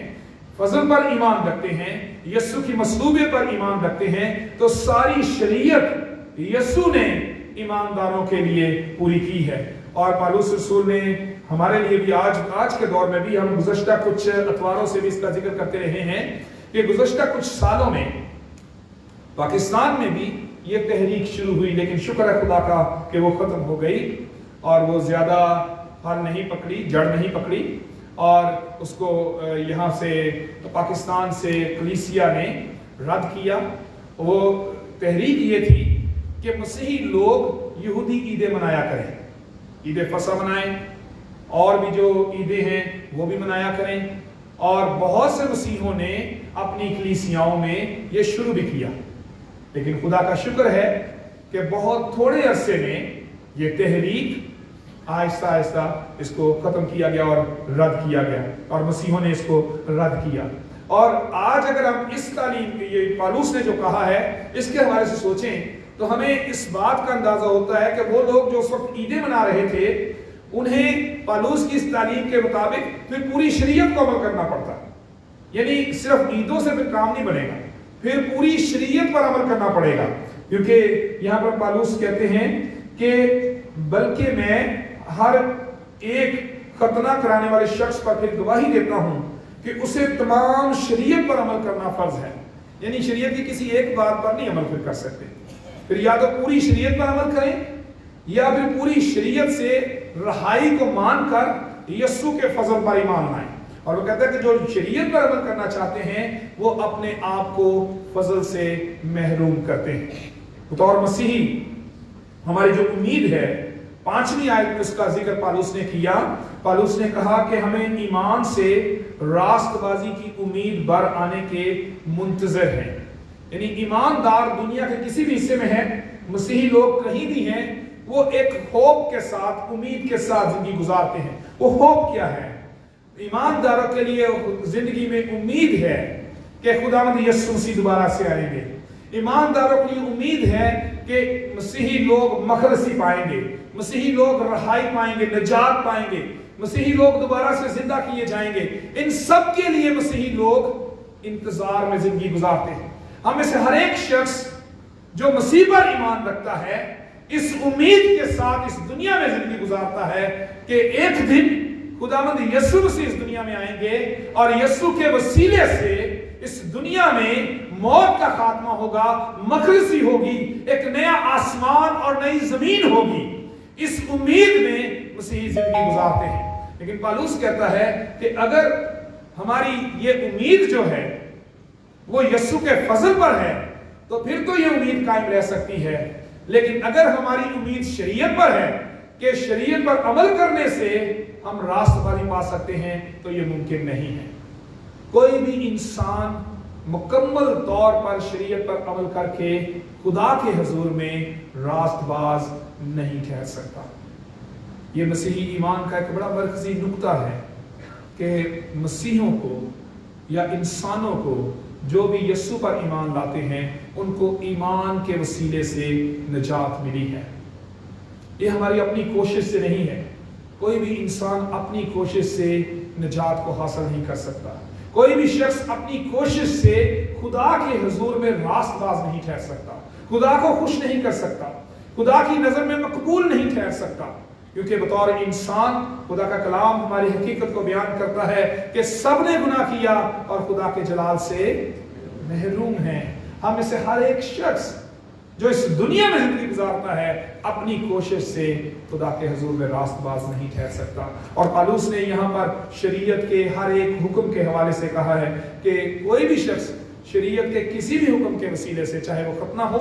فضل پر ایمان رکھتے ہیں، یسوع کی مصلوبیت پر ایمان رکھتے ہیں، تو ساری شریعت یسوع نے ایمانداروں کے لیے پوری کی ہے۔ اور پالوس رسول نے ہمارے لیے بھی آج کے دور میں بھی ہم گزشتہ کچھ اتواروں سے بھی اس کا ذکر کرتے رہے ہیں کہ گزشتہ کچھ سالوں میں پاکستان میں بھی یہ تحریک شروع ہوئی، لیکن شکر ہے خدا کا کہ وہ ختم ہو گئی اور وہ زیادہ پھل نہیں پکڑی، جڑ نہیں پکڑی، اور اس کو یہاں سے پاکستان سے کلیسیا نے رد کیا۔ وہ تحریک یہ تھی کہ مسیحی لوگ یہودی عیدیں منایا کریں، عید فصح منائیں، اور بھی جو عیدیں ہیں وہ بھی منایا کریں، اور بہت سے مسیحوں نے اپنی کلیسیاؤں میں یہ شروع بھی کیا۔ لیکن خدا کا شکر ہے کہ بہت تھوڑے عرصے میں یہ تحریک آہستہ آہستہ اس کو ختم کیا گیا اور رد کیا گیا، اور مسیحوں نے اس کو رد کیا۔ اور آج اگر ہم اس تعلیم یہ پالوس نے جو کہا ہے اس کے حوالے سے سوچیں تو ہمیں اس بات کا اندازہ ہوتا ہے کہ وہ لوگ جو اس وقت عیدیں منا رہے تھے انہیں پالوس کی اس تعلیم کے مطابق پھر پوری شریعت کو عمل کرنا پڑتا، یعنی صرف عیدوں سے پھر کام نہیں بنے گا، پھر پوری شریعت پر عمل کرنا پڑے گا، کیونکہ یہاں پر پالوس کہتے ہیں کہ بلکہ میں ہر ایک ختنہ کرانے والے شخص پر پھر گواہی دیتا ہوں کہ اسے تمام شریعت پر عمل کرنا فرض ہے، یعنی شریعت کی کسی ایک بات پر نہیں عمل پھر کر سکتے، پھر یا تو پوری شریعت پر عمل کریں یا پھر پوری شریعت سے رہائی کو مان کر یسوع کے فضل پر ایمان لائیں۔ اور وہ کہتا ہے کہ جو شریعت پر عمل کرنا چاہتے ہیں وہ اپنے آپ کو फजल से महरूम करते हैं। बतौर मसीही हमारी जो उम्मीद है, 5वीं आयत में उसका जिक्र पालूस ने किया। पालूस ने कहा कि हमें ईमान से रास्तबाजी की उम्मीद बर आने के मुंतजर हैं। यानी ईमानदार दुनिया के किसी भी हिस्से में है, मसीही लोग कहीं भी हैं, वो एक होप के साथ, उम्मीद के साथ जिंदगी गुजारते हैं। वो होप क्या है? ईमानदारों के लिए जिंदगी में उम्मीद है कि खुदावंद यीशु मसीह दोबारा से आएंगे। ईमानदारों के लिए उम्मीद है कि मसीही लोग मखलसी पाएंगे, मसीही लोग रहाई पाएंगे, निजात पाएंगे, मसीही लोग दोबारा से जिंदा किए जाएंगे। इन सब के लिए मसीही लोग इंतजार में जिंदगी गुजारते हैं। हम में से हर एक शख्स जो मसीह पर ईमान रखता है, इस उम्मीद के साथ इस दुनिया में जिंदगी गुजारता है कि एक दिन खुदावंद यीशु मसीह इस दुनिया में आएंगे और यीशु के वसीले से इस दुनिया में मौत का खात्मा होगा, मखलसी होगी, एक नया आसमान और नई जमीन होगी। इस उम्मीद में मसीही जिंदगी गुजारते हैं। लेकिन पालूस कहता है कि अगर हमारी ये उम्मीद जो है वो यीशु के फजल पर है तो फिर तो ये उम्मीद कायम रह सकती है। लेकिन अगर हमारी उम्मीद शरीयत पर है कि शरीयत पर अमल करने से हम रास्तबाजी पा सकते हैं, तो ये मुमकिन नहीं है। कोई भी इंसान मुकम्मल तौर पर शरीयत पर अमल करके खुदा के हुजूर में रास्तबाज नहीं ठहर सकता। ये मसीही ईमान का एक बड़ा मरकजी नुक्ता है कि मसीहों को या इंसानों को जो भी यीशु पर ईमान लाते हैं, उनको ईमान के वसीले से निजात मिली है। ये हमारी अपनी कोशिश से नहीं है। कोई भी इंसान अपनी कोशिश से निजात को हासिल नहीं कर सकता। कोई भी शख्स अपनी कोशिश से खुदा के हुजूर में रास्तबाज नहीं ठहर सकता, खुदा को खुश नहीं कर सकता, खुदा की नजर में मकबूल नहीं ठहर सकता। क्योंकि बतौर इंसान खुदा का कलाम हमारी हकीकत को बयान करता है कि सब ने गुनाह किया और खुदा के जलाल से महरूम हैं। हम में से हर एक शख्स जो इस दुनिया में जिंदगी गुजारता है, अपनी कोशिश से खुदा के हुजूर में रास्तबाज नहीं ठहर सकता। और पालूस ने यहाँ पर शरीयत के हर एक हुक्म के हवाले से कहा है कि कोई भी शख्स शरीयत के किसी भी हुक्म के वसीले से, चाहे वो खतना हो,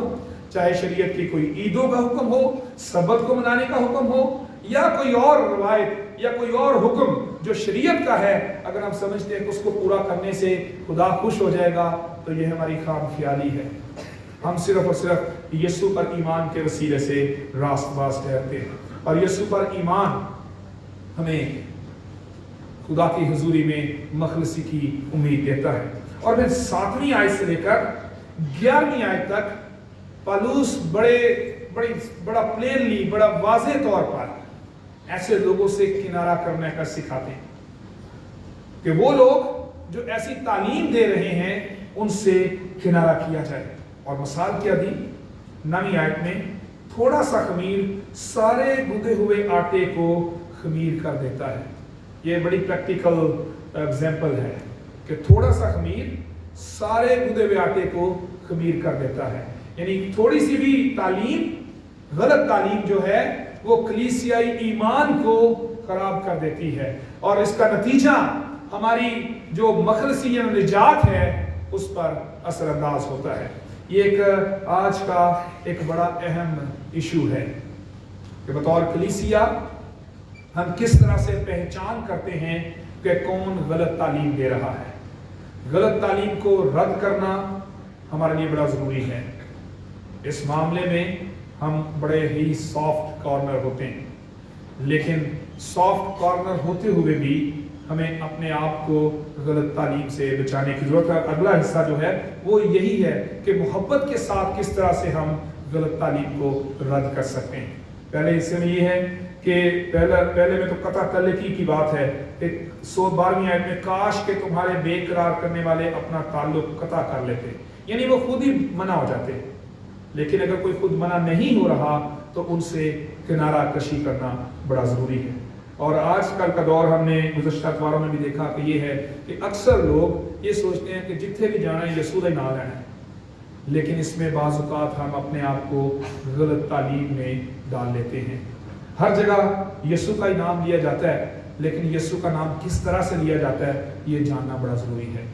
चाहे शरीयत की कोई ईदों का हुक्म हो, सबत को मनाने का हुक्म हो, या कोई और रवायत या कोई और हुक्म जो शरीयत का है, अगर हम समझते हैं कि उसको पूरा करने से खुदा खुश हो जाएगा, तो यह हमारी खामख्याली है। हम सिर्फ और सिर्फ यीशु पर ईमान के वसीले से रास्तबाज ठहरते हैं। और यीशु पर ईमान हमें खुदा की हुजूरी में मखलसी की उम्मीद देता है। और फिर 7वीं आयत से लेकर 11वीं आयत तक पालूस बड़ा प्लेनली, बड़ा वाज़े तौर पर ऐसे लोगों से किनारा करने का सिखाते हैं कि वो लोग जो ऐसी तालीम दे रहे हैं उनसे किनारा किया जाए। और मिसाल क्या दी 9वीं आयत में, थोड़ा सा खमीर सारे गुदे हुए आटे को खमीर कर देता है। ये बड़ी प्रैक्टिकल एग्जाम्पल है कि थोड़ा सा खमीर सारे गुदे हुए आटे को खमीर कर देता है। यानी थोड़ी सी भी तालीम, गलत तालीम जो है वो कलीसियाई ईमान को खराब कर देती है और इसका नतीजा हमारी जो मखलसी या निजात है उस पर असरअंदाज होता है। ये एक आज का एक बड़ा अहम इशू है कि बतौर कलीसिया हम किस तरह से पहचान करते हैं कि कौन गलत तालीम दे रहा है। गलत तालीम को रद्द करना हमारे लिए बड़ा ज़रूरी है। इस मामले में हम बड़े ही सॉफ्ट कॉर्नर होते हैं, लेकिन सॉफ्ट कॉर्नर होते हुए भी हमें अपने आप को गलत तालीम से बचाने की जरूरत है। अगला हिस्सा जो है वो यही है कि मोहब्बत के साथ किस तरह से हम गलत तालीम को रद्द कर सकते हैं। पहले हिस्से में ये है कि पहले में तो कता तल्लुकी की बात है। 112वीं आयत में, काश के तुम्हारे बेकरार करने वाले अपना ताल्लुक कता कर लेते, यानी वो खुद ही मना हो जाते। लेकिन अगर कोई खुद मना नहीं हो रहा तो उनसे किनारा कशी करना बड़ा ज़रूरी है। और आजकल का दौर हमने गुज़श्ता अखबारों में भी देखा कि ये है कि अक्सर लोग ये सोचते हैं कि जिथे भी जाना है यीशु का नाम लेना है, लेकिन इसमें बाज़ औक़ात हम अपने आप को गलत तालीम में डाल लेते हैं। हर जगह यीशु का ही नाम लिया जाता है, लेकिन यीशु का नाम किस तरह से लिया जाता है ये जानना बड़ा ज़रूरी है।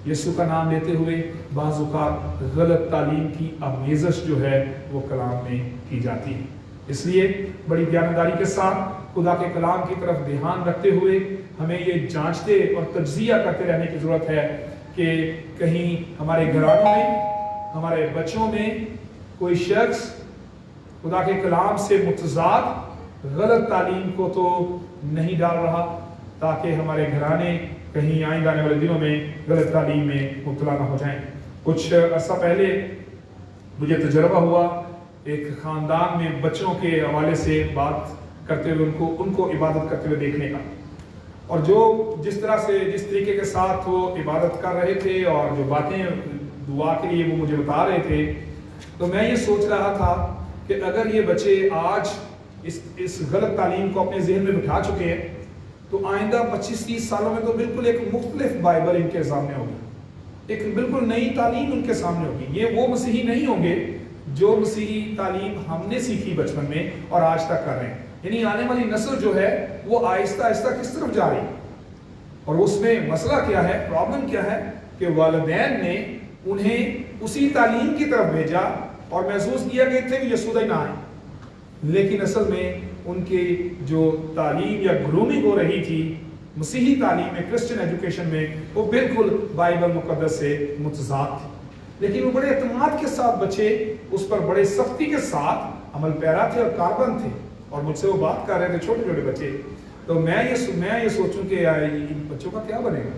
यीशु का नाम लेते हुए बाज़ औक़ात गलत तालीम की आमेज़श जो है वो कलाम में की जाती है। इसलिए बड़ी ध्यानदारी के साथ खुदा के कलाम की तरफ ध्यान रखते हुए हमें ये जांचते और तज्ज़िया करते रहने की ज़रूरत है कि कहीं हमारे घरानों में, हमारे बच्चों में कोई शख्स खुदा के कलाम से मुतज़ाद गलत तालीम को तो नहीं डाल रहा, ताकि हमारे घराने कहीं आने आने वाले दिनों में गलत तालीम में मुब्तला ना हो जाएं। कुछ अर्सा पहले मुझे तजर्बा हुआ एक ख़ानदान में बच्चों के हवाले से बात करते हुए, उनको इबादत करते हुए देखने का, और जिस तरीके के साथ वो इबादत कर रहे थे और जो बातें दुआ के लिए वो मुझे बता रहे थे, तो मैं ये सोच रहा था कि अगर ये बच्चे आज इस गलत तालीम को अपने जहन में बिठा चुके हैं, तो आइंदा 25-30 सालों में तो बिल्कुल एक मुख्तलिफ बाइबल इनके सामने होगी, एक बिल्कुल नई तालीम उनके सामने होगी। ये वो मसीही नहीं होंगे जो मसीही तालीम हमने सीखी बचपन में और आज तक कर रहे हैं। यानी आने वाली नस्ल जो है वो आहिस्ता आहिस्ता किस तरफ जा रही है, और उसमें मसला क्या है, प्रॉब्लम क्या है कि वालिदैन ने उन्हें उसी तालीम की तरफ भेजा और महसूस किया कि इतने भी यसूदा ही ना आए, लेकिन असल में उनकी जो तालीम या ग्रूमिंग हो रही थी मसीही तालीम में, क्रिश्चियन एजुकेशन में, वो बिल्कुल बाइबल मुकद्दस से मुतज़ाद थी। लेकिन वो बड़े एतमाद के साथ बच्चे उस पर बड़े सख्ती के साथ अमल पैरा थे और कारबंद थे, और मुझसे वो बात कर रहे थे, छोटे छोटे बच्चे। तो मैं ये सोचूं कि इन बच्चों का क्या बनेगा,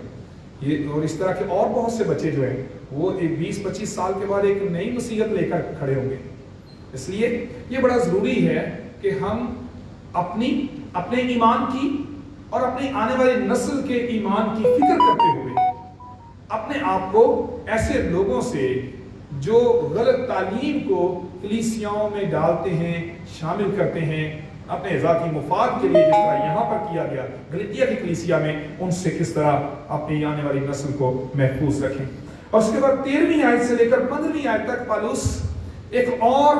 ये और इस तरह के और बहुत से बच्चे जो हैं वो 20-25 साल के बाद एक नई मुसीबत लेकर खड़े होंगे। इसलिए ये बड़ा ज़रूरी है कि हम अपने ईमान की और अपने आने वाले नस्ल के ईमान की फिक्र करते हुए अपने आप को ऐसे लोगों से जो गलत तालीम को कलीसियाओं में डालते हैं, शामिल करते हैं अपने ज़ाती मुफाद के लिए, जिस तरह यहाँ पर किया गया गलतिया की कलीसिया में, उनसे किस तरह अपनी आने वाली नस्ल को महफूज रखें। और उसके बाद 13वीं आयत से लेकर 15वीं आयत तक पौलुस एक और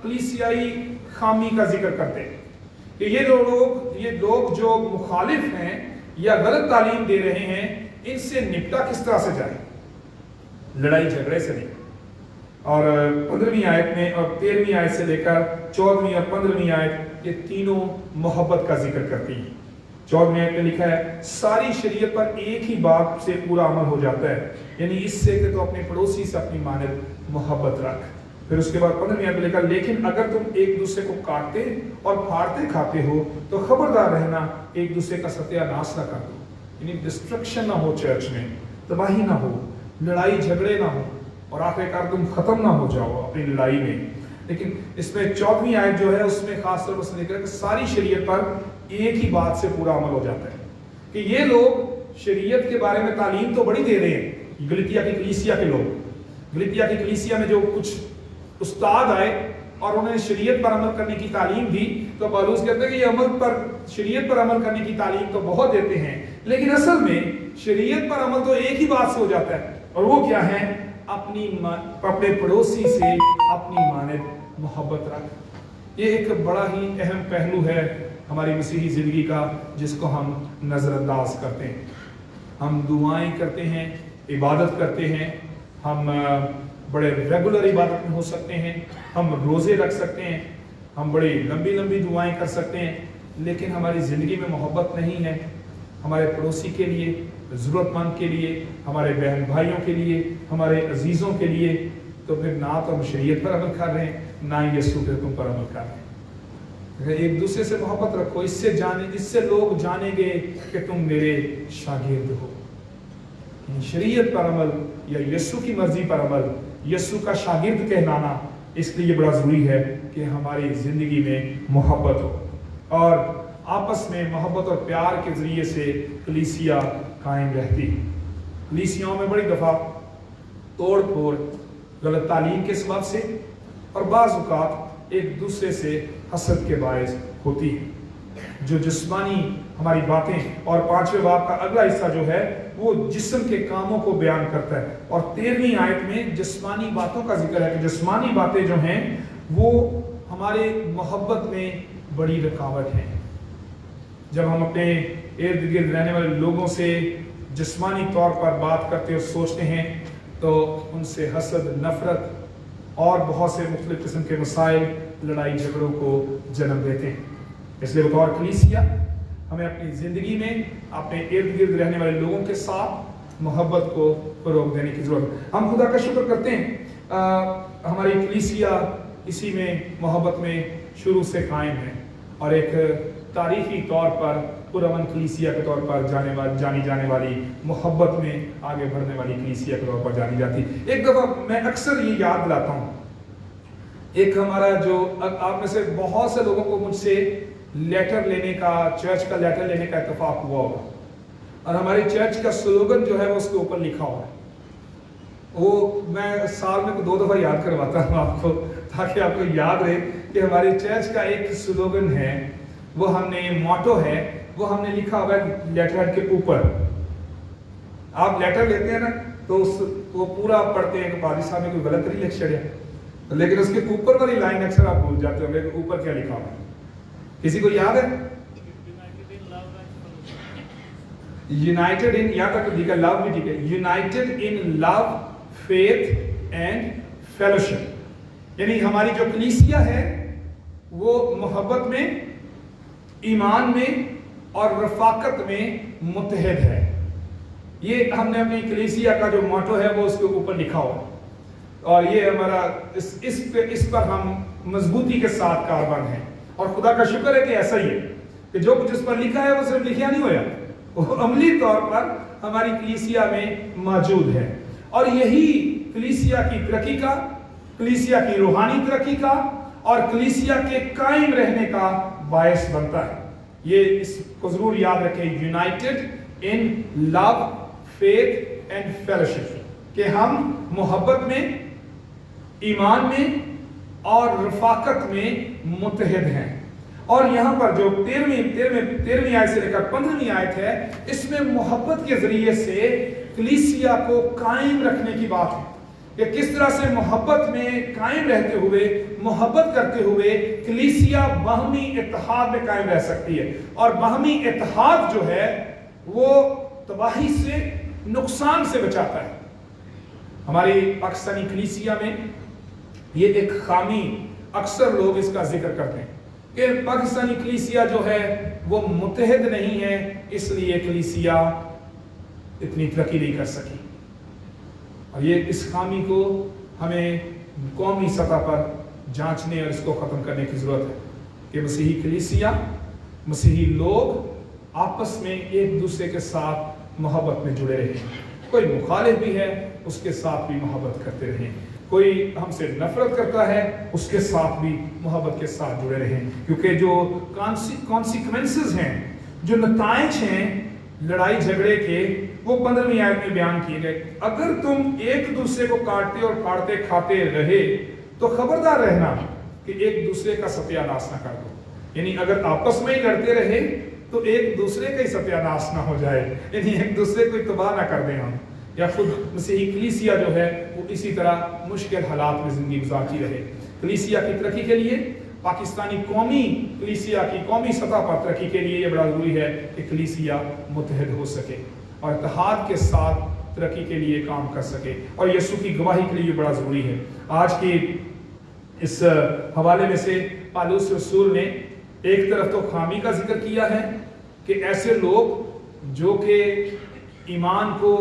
कलीसियाई खामी का जिक्र करते हैं कि ये लोग जो मुखालिफ हैं या गलत तालीम दे रहे हैं, इनसे निपटा किस तरह से जाए, लड़ाई झगड़े से नहीं। और 15वीं आयत में और 13वीं आयत से लेकर 14वीं और 15वीं आयत ये तीनों मोहब्बत का जिक्र करती हैं। 14वीं आयत में लिखा है, सारी शरीयत पर एक ही बात से पूरा अमल हो जाता है, यानी इससे कि तो अपने पड़ोसी से अपनी मानव मोहब्बत रख। फिर उसके बाद 15वीं आयत में लिखा, लेकिन अगर तुम एक दूसरे को काटते और फाड़ते खाते हो तो खबरदार रहना, एक दूसरे का सत्यानाश न कर दो, यानी डिस्ट्रक्शन ना हो, चर्च में तबाही ना हो, लड़ाई झगड़े ना हो, और आखिरकार तुम खत्म ना हो जाओ अपनी लड़ाई में। लेकिन इसमें 14वीं आयत जो है उसमें खास तौर पर लिखा है कि सारी शरीयत पर एक ही बात से पूरा अमल हो जाता है, कि ये लोग शरीयत के बारे में तालीम तो बड़ी दे रहे हैं, गलतिया की कलीसिया के लोग, गलतिया की कलीसिया में जो कुछ उस्ताद आए और उन्हें शरीयत पर अमल करने की तालीम दी, तो पौलुस कहते हैं कि ये शरीयत पर अमल करने की तालीम तो बहुत देते हैं, लेकिन असल में शरीयत पर अमल तो एक ही बात से हो जाता है, और वो क्या है, अपने पड़ोसी से अपनी मानव मोहब्बत रख। ये एक बड़ा ही अहम पहलू है हमारी मसीही ज़िंदगी का, जिसको हम नज़रअंदाज करते हैं। हम दुआएं करते हैं, इबादत करते हैं, हम बड़े रेगुलर इबादत में हो सकते हैं, हम रोज़े रख सकते हैं, हम बड़ी लंबी लंबी दुआएं कर सकते हैं, लेकिन हमारी ज़िंदगी में मोहब्बत नहीं है हमारे पड़ोसी के लिए, ज़रूरतमंद के लिए, हमारे बहन भाइयों के लिए, हमारे अजीज़ों के लिए, तो फिर ना तो हम शरीयत पर अमल कर रहे हैं, ना ही यीशु के हुक्म पर अमल कर रहे हैं। एक दूसरे से मोहब्बत रखो, इससे लोग जानेंगे कि तुम मेरे शागिर्द हो। शरीयत पर अमल या यीशु की मर्जी पर अमल, यीशु का शागिर्द कहलाना, इसलिए बड़ा ज़रूरी है कि हमारी ज़िंदगी में मोहब्बत हो, और आपस में मोहब्बत और प्यार के ज़रिए से कलीसिया कायम रहती है। कलीसियाओं में बड़ी दफ़ा तोड़ फोड़ गलत तालीम के सबब से और बाज़ औक़ात एक दूसरे से हसद के बायस होती है। जो जिस्मानी हमारी बातें, और 5वें बाब का अगला हिस्सा जो है वो जिस्म के कामों को बयान करता है, और 13वीं आयत में जिस्मानी बातों का जिक्र है कि जिस्मानी बातें जो हैं वो हमारे मोहब्बत में बड़ी रुकावट हैं। जब हम अपने इर्द गिर्द रहने वाले लोगों से जिस्मानी तौर पर बात करते और सोचते हैं तो उनसे हसद, नफरत और बहुत से मुख्तलिफ किस्म के मसाइल, लड़ाई झगड़ों को जन्म देते हैं। इसलिए बतौर कलीसिया हमें अपनी ज़िंदगी में अपने इर्द गिर्द रहने वाले लोगों के साथ मोहब्बत को फ़रोग़ देने की ज़रूरत है। हम खुदा का शुक्र करते हैं हमारी कलीसिया इसी में मोहब्बत में शुरू से कायम है और एक तारीखी तौर पर पुरअमन कलीसिया के तौर पर जानी जाने वाली, मोहब्बत में आगे बढ़ने वाली कलीसिया के तौर पर जानी जाती। एक दफ़ा मैं अक्सर ये याद दिलाता हूँ, एक हमारा जो आप में से बहुत से लोगों को मुझसे लेटर लेने का, चर्च का लेटर लेने का इत्तेफाक हुआ होगा और हमारी चर्च का स्लोगन जो है वो उसके ऊपर लिखा हुआ है। वो मैं साल में 2 दफ़ा याद करवाता हूँ आपको, ताकि आपको याद रहे कि हमारी चर्च का एक स्लोगन है, वो हमने मोटो है, वो हमने लिखा हुआ है लेटर के ऊपर। आप लेटर लेते हैं ना तो वो पूरा पढ़ते हैं कि पादी साहब ने कोई गलत नहीं लिख छड़िया, लेकिन उसके ऊपर वाली लाइन अक्सर आप भूल जाते होंगे कि ऊपर क्या लिखा हुआ है। किसी को याद है? यूनाइटेड इन, यहाँ तक ठीक है, लव भी ठीक है, United in love, faith and fellowship. यानी हमारी जो कलीसिया है वो मोहब्बत में, ईमान में और रफाकत में मुत्तहद है। ये हमने अपनी कलीसिया का जो मोटो है वो उसके ऊपर लिखा हुआ और ये हमारा इस पर हम मजबूती के साथ कारबंद हैं और खुदा का शुक्र है कि ऐसा ही है कि जो कुछ इस पर लिखा है वो सिर्फ लिखा नहीं होया, वो अमली तौर पर हमारी कलीसिया में मौजूद है। और यही कलीसिया की तरक्की का, कलीसिया की रूहानी तरक्की का और कलीसिया के कायम रहने का बायस बनता है। ये इसको जरूर याद रखें, United in love, faith and fellowship, कि हम मोहब्बत में, ईमान में और रफाकत में मुत्तहद हैं। और यहाँ पर जो 13वीं आयत से लेकर 15वीं आयत है, इसमें मोहब्बत के जरिए से कलीसिया को कायम रखने की बात है कि किस तरह से मोहब्बत में कायम रहते हुए, मोहब्बत करते हुए कलीसिया बाहमी इत्तेहाद में कायम रह सकती है। और बाहमी इत्तेहाद जो है वो तबाही से, नुकसान से बचाता है। हमारी पाकिस्तानी कलीसिया में ये एक खामी अक्सर लोग इसका जिक्र करते हैं कि पाकिस्तानी कलीसिया जो है वो मुत्तहद नहीं है, इसलिए कलीसिया इतनी तरक्की नहीं कर सकी। और ये इस खामी को हमें कौमी सतह पर जांचने और इसको ख़त्म करने की ज़रूरत है कि मसीही कलीसिया, मसीही लोग आपस में एक दूसरे के साथ मोहब्बत में जुड़े रहें। कोई मुखालिफ भी है उसके साथ भी मोहब्बत करते रहें, कोई हमसे नफरत करता है उसके साथ भी मोहब्बत के साथ जुड़े रहें, क्योंकि जो कॉन्सिक्वेंसेस हैं, जो नताइज हैं लड़ाई झगड़े के, वो 15वीं आयत में बयान किए गए। अगर तुम एक दूसरे को काटते और फाड़ते खाते रहे तो खबरदार रहना कि एक दूसरे का सत्यानाश ना कर दो। यानी अगर आपस में ही लड़ते रहे तो एक दूसरे का ही सत्यानाश ना हो जाए, यानी एक दूसरे को तबाह ना कर दें हम, या खुद मसीही कलीसिया जो है वो इसी तरह मुश्किल हालात में जिंदगी गुजारती रहे। कलीसिया की तरक्की के लिए, पाकिस्तानी कौमी कलीसिया की कौमी सतह पर तरक्की के लिए ये बड़ा ज़रूरी है कि कलीसिया मुत्तहद हो सके और इत्तेहाद के साथ तरक्की के लिए काम कर सके, और यीशु की गवाही के लिए बड़ा ज़रूरी है। आज की इस हवाले में से पौलुस रसूल ने एक तरफ तो खामी का जिक्र किया है कि ऐसे लोग जो कि ईमान को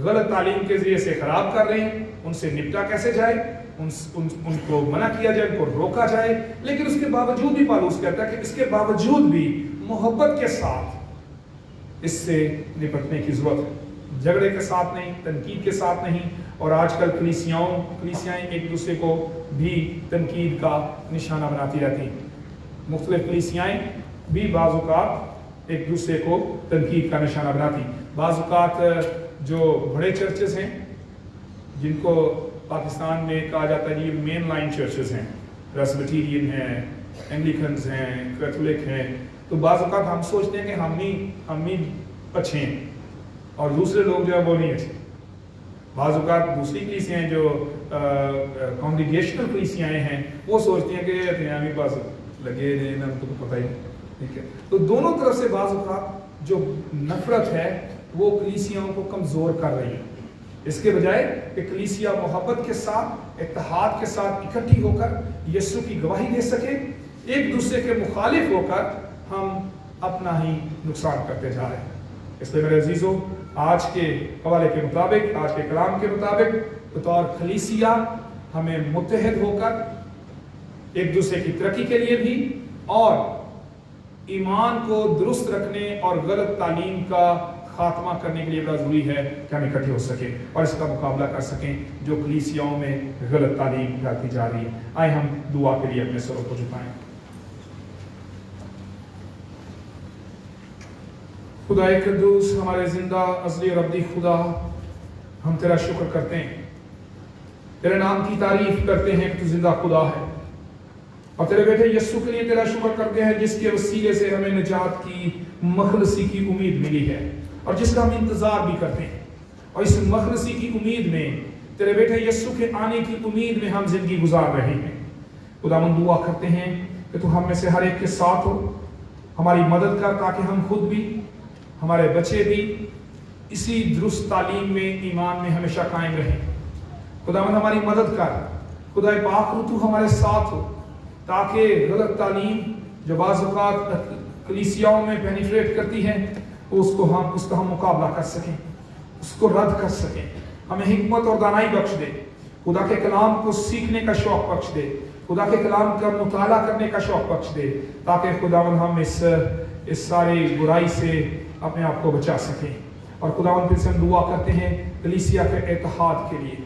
गलत तालीम के जरिए से खराब कर रहे हैं, उनसे निपटा कैसे जाए, उनको मना किया जाए, उनको रोका जाए। लेकिन उसके बावजूद भी पौलुस कहता है कि इसके बावजूद भी मोहब्बत के साथ इससे निपटने की जरूरत है, झगड़े के साथ नहीं, तनकीद के साथ नहीं। और आजकल कलीसियाएं एक दूसरे को भी तनकीद का निशाना बनाती रहती हैं। मुख्तलिफ कलीसियाएं भी बाज़ औक़ात एक दूसरे को तनकीद का निशाना बनाती। बाज़ औक़ात जो बड़े चर्चेस हैं, जिनको पाकिस्तान में कहा जाता है ये मेन लाइन चर्चेस हैं, प्रेस्बिटेरियन हैं, एंग्लिकन्स हैं, कैथोलिक हैं, तो बाज़ औक़ात हम सोचते हैं कि हम ही अच्छे हैं और दूसरे लोग जो है वो नहीं अच्छे। बाज़ औक़ात दूसरी कलीसियाएं जो कॉन्ग्रीगेशनल कलीसियाएं हैं वो सोचती हैं कि अपने पास लगे हमको तो पता ही नहीं, ठीक है। तो दोनों तरफ से बाज़ औक़ात जो नफरत है वो कलीसियाओं को कमज़ोर कर रही है। इसके बजाय कि कलीसिया मोहब्बत के साथ, इत्तेहाद के साथ इकट्ठी होकर यीशु की गवाही दे सके, एक दूसरे के मुखालिफ होकर हम अपना ही नुकसान करते जा रहे हैं। इसलिए मेरे अजीजों, आज के हवाले के मुताबिक, आज के कलाम के मुताबिक बतौर कलीसिया हमें मुत्तहद होकर एक दूसरे की तरक्की के लिए भी और ईमान को दुरुस्त रखने और गलत तालीम का खात्मा करने के लिए बड़ा ज़रूरी है कि हम इकट्ठे हो सकें और इसका मुकाबला कर सकें जो कलीसियाओं में गलत तालीम फैलाती जा रही है। आए हम दुआ के लिए अपने सरों को झुकाएं। खुदा कुद्दूस, हमारे जिंदा अज़ली और अब्दी खुदा, हम तेरा शुक्र करते हैं, तेरे नाम की तारीफ करते हैं कि तू जिंदा खुदा है, और तेरे बेटे यीशु के लिए तेरा शुक्र करते हैं जिसके वसीले से हमें निजात की मखलसी की उम्मीद मिली है और जिसका हम इंतजार भी करते हैं। और इस मखलसी की उम्मीद में, तेरे बेटे यीशु के आने की उम्मीद में हम जिंदगी गुजार रहे हैं। खुदा हम दुआ करते हैं कि तू हम में से हर एक के साथ हो, हमारी मदद कर ताकि हम खुद भी, हमारे बच्चे भी इसी दुरुस्त तालीम में, ईमान में हमेशा कायम रहें। खुदावंद हमारी मदद कर, खुदा पाक तू हमारे साथ हो ताकि गलत तालीम जो बाज़ औक़ात कलीसियाओं में पेनिट्रेट करती है उसका हम मुकाबला कर सकें, उसको रद्द कर सकें। हमें हिकमत और दानाई बख्श दे, खुदा के कलाम को सीखने का शौक़ बख्श दे, खुदा के कलाम का मुताला करने का शौक़ बख्श दे, ताकि खुदावंद हम इस सारी बुराई से अपने आप को बचा सकें। और खुदावंद फिर से हम दुआ करते हैं कलीसिया के इत्तेहाद के लिए,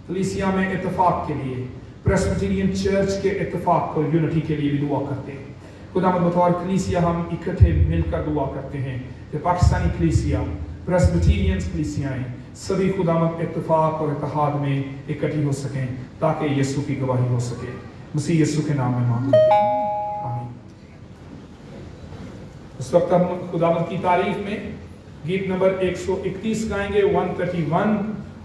कलीसिया में इत्तेफाक के लिए, प्रेस्बिटेरियन चर्च के इत्तेफाक और यूनिटी के लिए भी दुआ करते हैं। खुदावंद बतौर कलीसिया हम इकट्ठे मिलकर दुआ करते हैं कि पाकिस्तानी कलीसिया, प्रेस्बिटेरियन कलीसियाएँ सभी खुदावंद इत्तेफाक और इत्तेहाद में इकट्ठी हो सकें ताकि यीशु की गवाही हो सके। मसीह यीशु के नाम में मांगते हैं, आमीन। इस वक्त हम खुदावंद की तारीफ में गीत नंबर 131 गाएंगे, 131,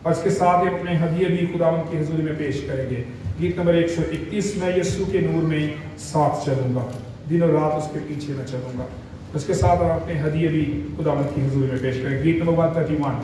और इसके साथ ही अपने हदिये भी खुदावंद की हुजूरी में पेश करेंगे। गीत नंबर 131, मैं यीशु के नूर में साथ चलूंगा, दिन और रात उसके पीछे मैं चलूंगा। उसके साथ हम अपने हदिये भी खुदावंद की हुजूरी में पेश करेंगे। गीत नंबर 131।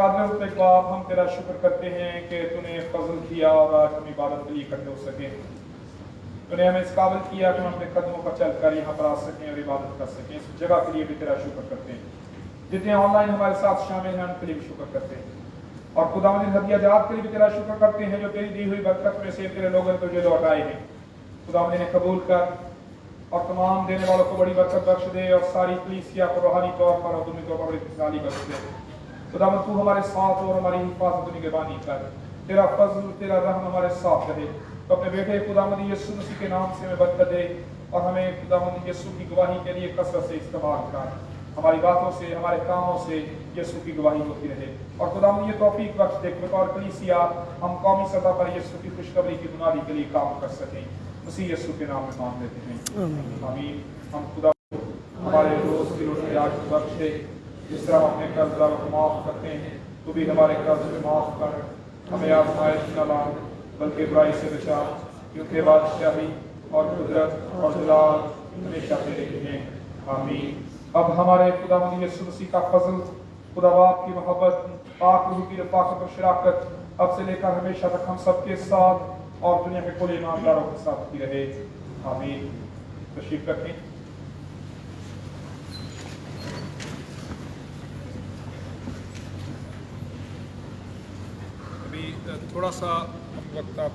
قادر استقبال ہم تیرا شکر کرتے ہیں کہ تو نے فضل کیا اور آج ہم عبادت کے لیے اکٹھے ہو سکے. تو نے ہمیں اس قابل کیا کہ ہم اپنے قدموں پر چل کر یہاں پر آ سکیں اور عبادت کر سکیں. اس جگہ کے لیے بھی تیرا شکر کرتے ہیں. جتنے آن لائن ہمارے ساتھ شامل ہیں ان کے لیے بھی شکر کرتے ہیں. اور خداوند ان ہدیہ جات کے لیے بھی تیرا شکر کرتے ہیں جو تیری دی ہوئی برکت میں سے تیرے لوگوں نے تجھے لوٹائے ہیں. خداوند انہیں قبول کر اور تمام دینے والوں کو بڑی برکت بخش دے اور ساری کلیسیا کو روحانی طور پر اور دنیا طور پر بڑی خوشحالی بخش دے. خداوند تو ہمارے ساتھ اور ہماری حفاظت و نگہبانی کر. تیرا فضل تیرا رحم ہمارے ساتھ رہے. تو اپنے بیٹے خداوند یسوع مسیح کے نام سے ہمیں برکت دے اور ہمیں خداوند یسوع کی گواہی کے لیے کثرت سے استعمال کر. ہماری باتوں سے ہمارے کاموں سے یسوع کی گواہی ہوتی رہے. اور خداوند یہ توفیق بخش دے کہ بطور کلیسیا ہم قومی سطح پر یسوع کی خوشخبری کی بنیادی کے لیے کام کر سکیں. مسیح یسوع کے نام میں مانگ لیتے ہیں آمین. ہم خدا ہمارے روز کی روٹی آج بخش دے. جس طرح ہم اپنے قرض داروں کو معاف کرتے ہیں تو بھی ہمارے قرض میں معاف کر. ہمیں آزمائش نہ لا بلکہ برائی سے بچا کیونکہ بادشاہی اور قدرت اور جلال ہمیشہ تیرے ہیں آمین. اب ہمارے خداوند یسوع مسیح کا فضل، خدا باپ کی محبت، پاک روح کی رفاقت اور شراکت اب سے لے کر ہمیشہ تک ہم سب کے ساتھ اور دنیا کے کل ایمانداروں کے ساتھ کی رہے آمین. تشریف رکھیں. ابھی تھوڑا سا وقت آپ